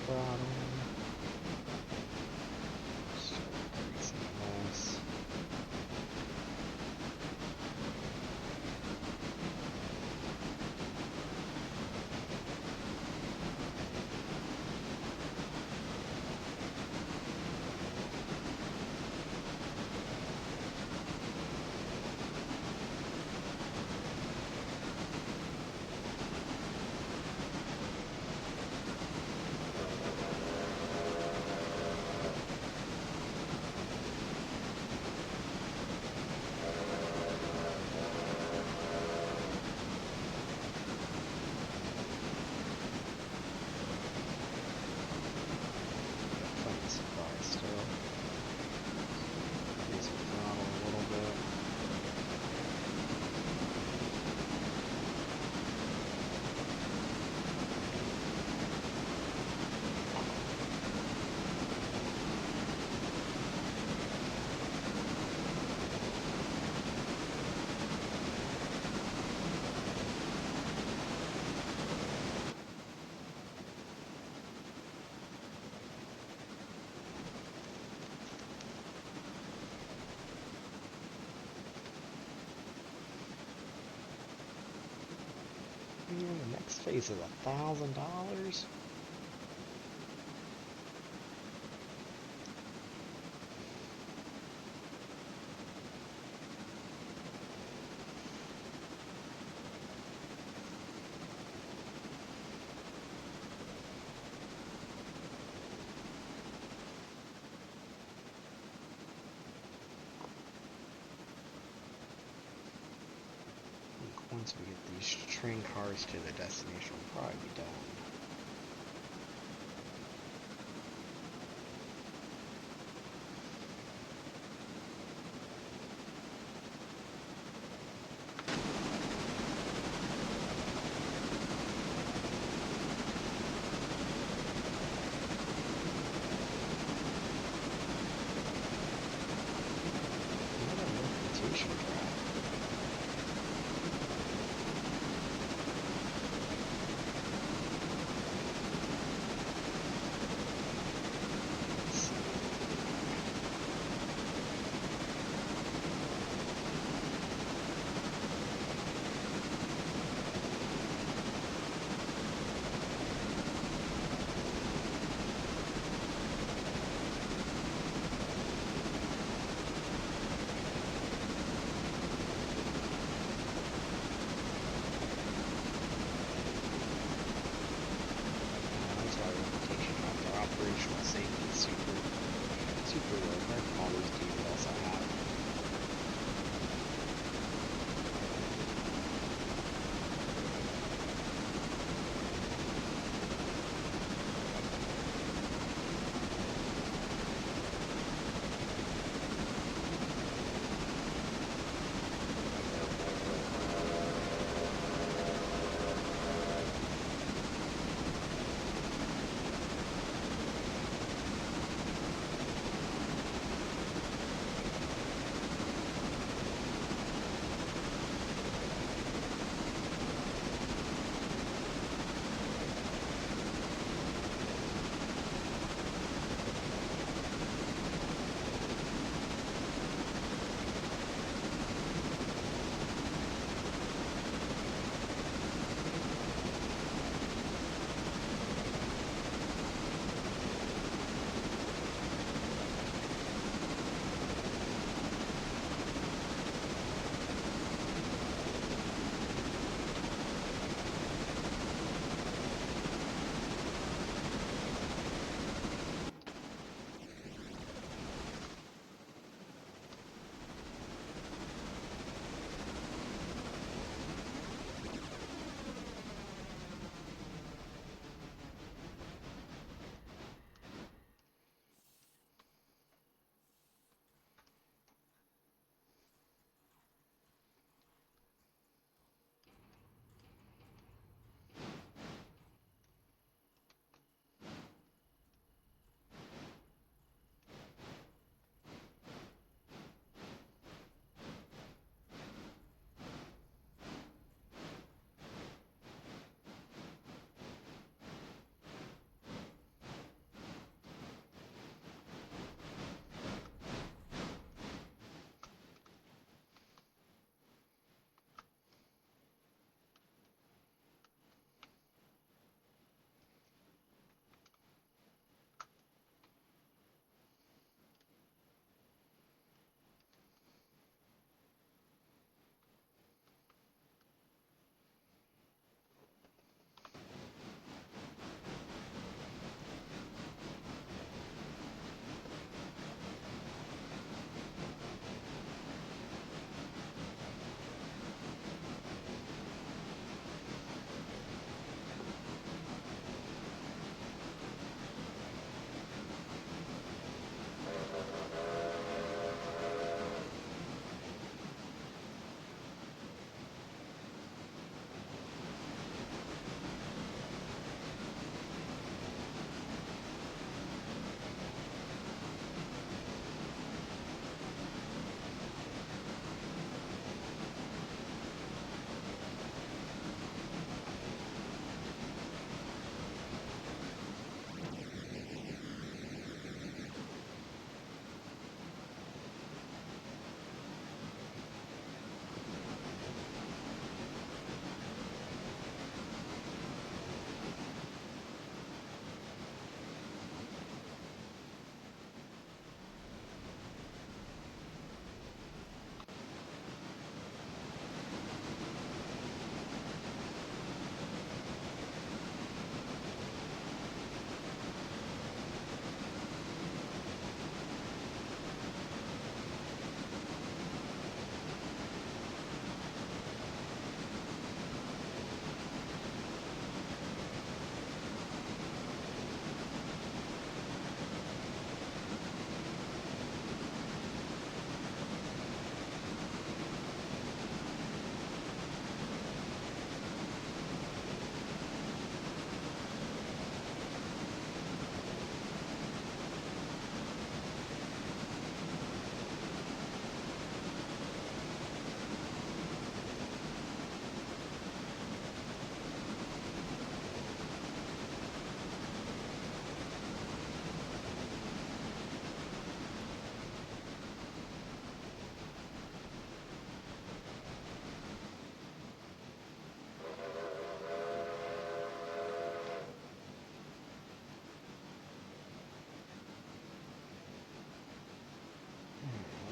Throttle. Start increasing this. Plenty supply still. Increase the throttle a little bit. Yeah, the next phase is $1,000. Once we get these train cars to the destination, we'll probably be done. operational safety is super low right from all those details I have.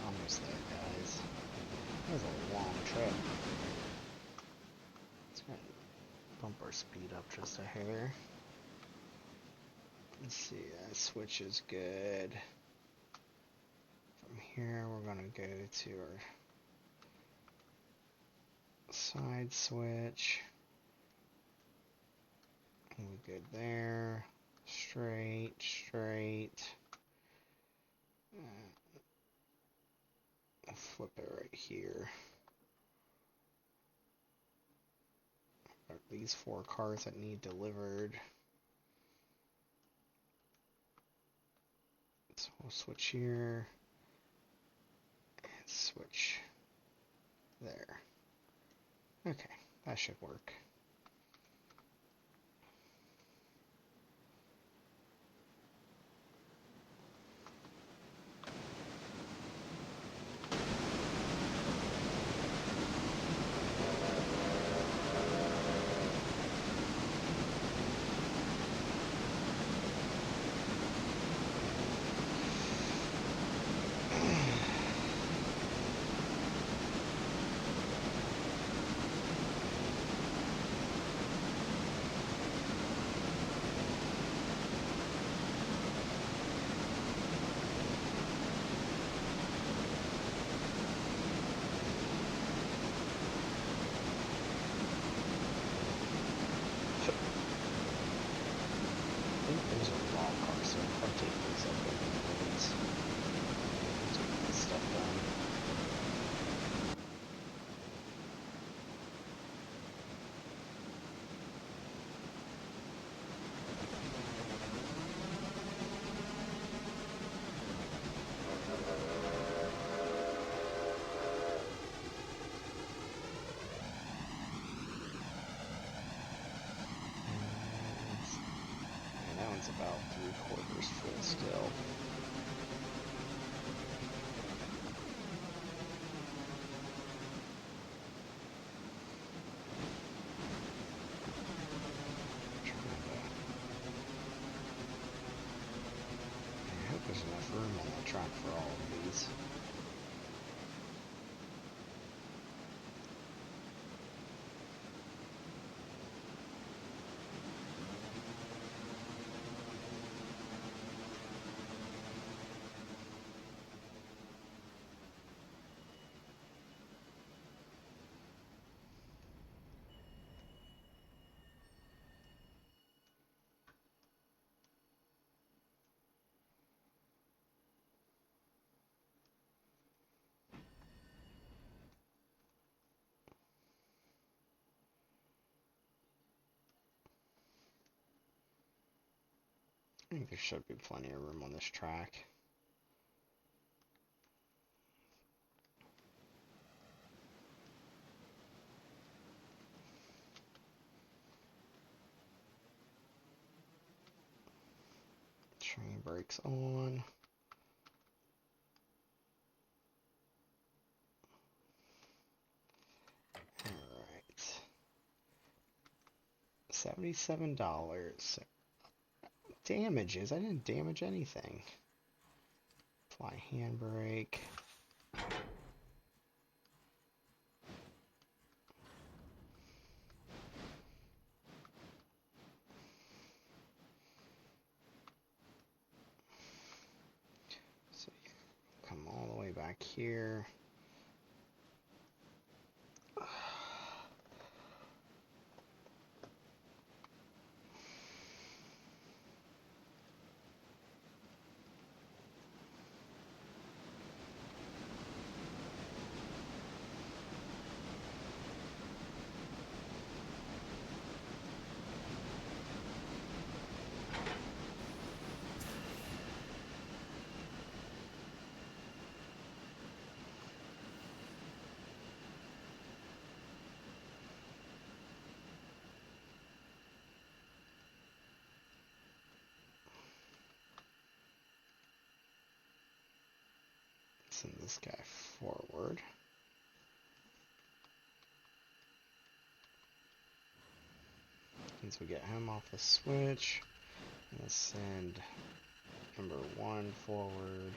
Almost there, guys. That was a long trip. Let's go bump our speed up just a hair. Let's see, that switch is good. From here, we're gonna go to our side switch. We good there. Straight, straight. I'll flip it right here. These 4 cars that need delivered. So we'll switch here. And switch there. Okay, that should work. I think those are raw cars, so if I take these up in the woods, to get this stuff done. And that one's about 3/4 full still. I hope there's enough room on the track for all of these. I think there should be plenty of room on this track. Train brakes on. Alright. $77. Damages. I didn't damage anything. Apply handbrake. So you come all the way back here. Send this guy forward. Once we get him off the switch, let's send number 1 forward.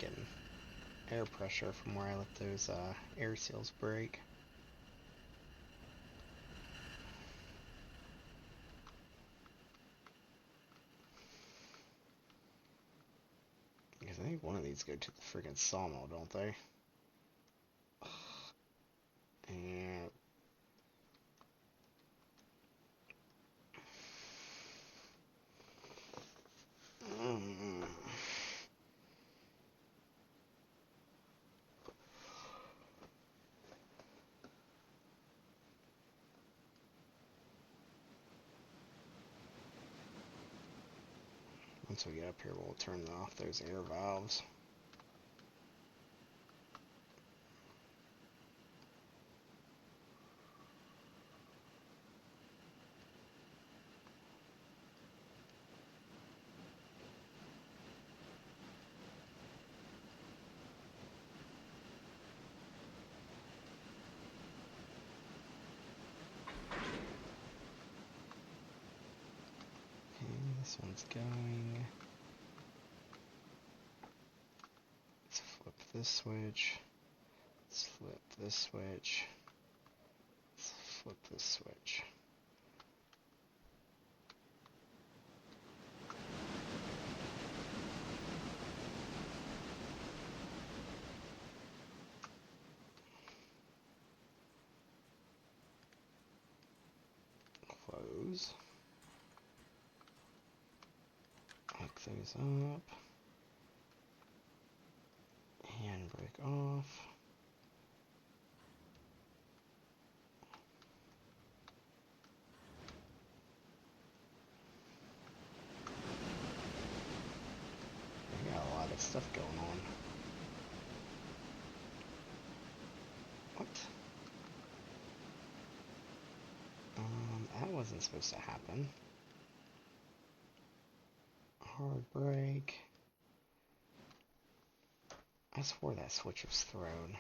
leaking air pressure from where I let those air seals break. Because I think one of these go to the friggin' sawmill, don't they? And once we get up here, we'll turn off those air valves. Okay, this one's going. Let's flip this switch. Let's flip this switch. Let's flip this switch. Close. Hook those up. Handbrake off. We got a lot of stuff going on. What? That wasn't supposed to happen. Hard brake. I swore that switch was thrown.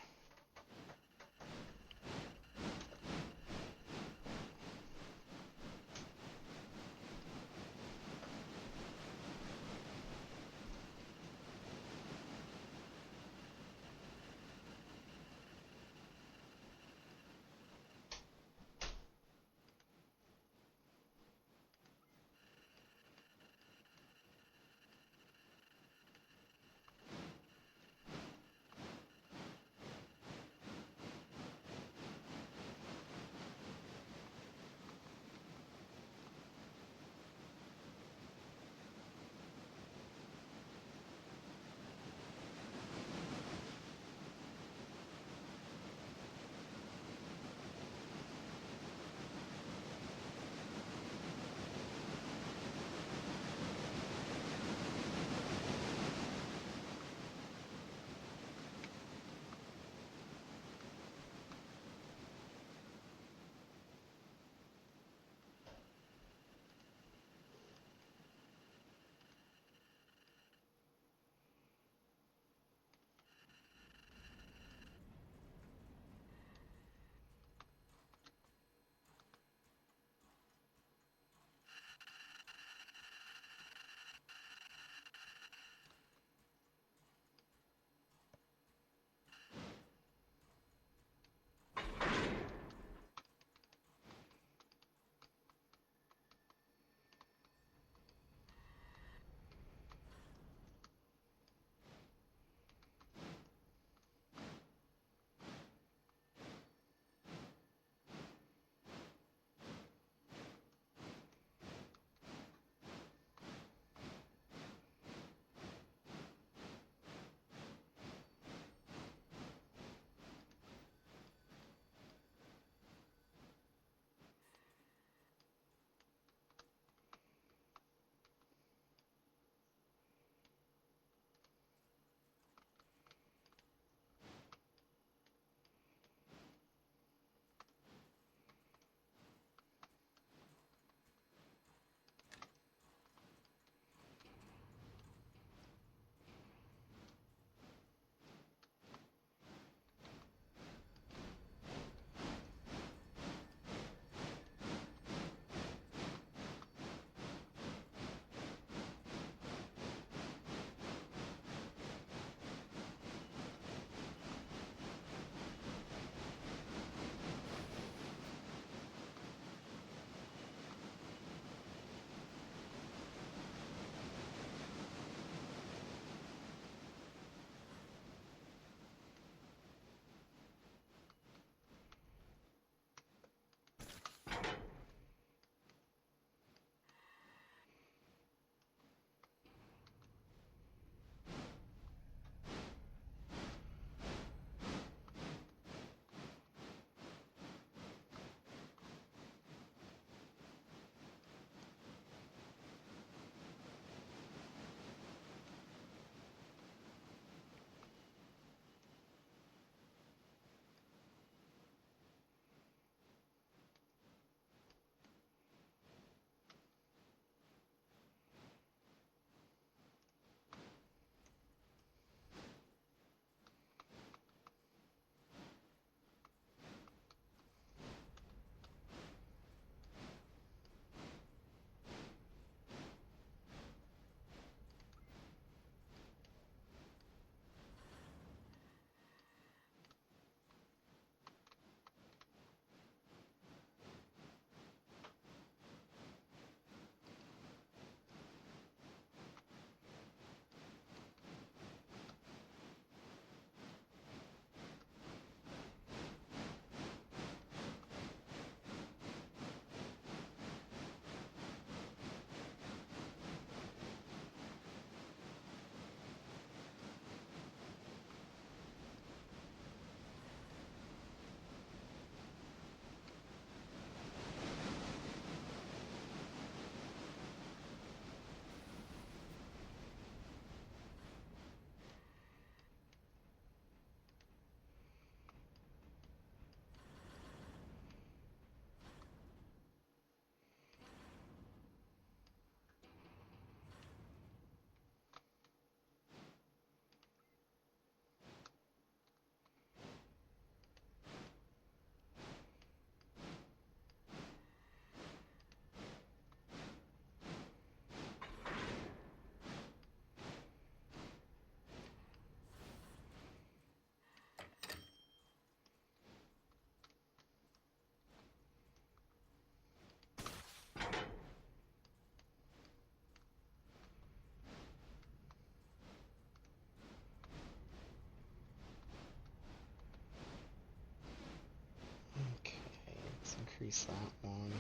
increase that one.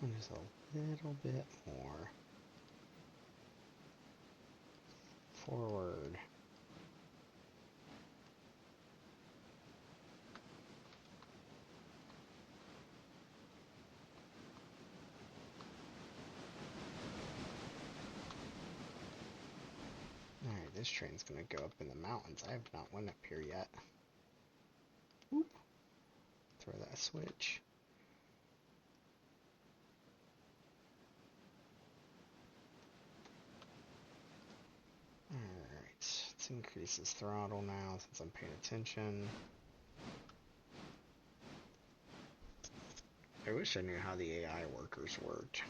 And just a little bit more forward. Alright, this train's gonna go up in the mountains. I have not went up here yet. Oop. Throw that switch. Alright, let's increase his throttle now since I'm paying attention. I wish I knew how the AI workers worked.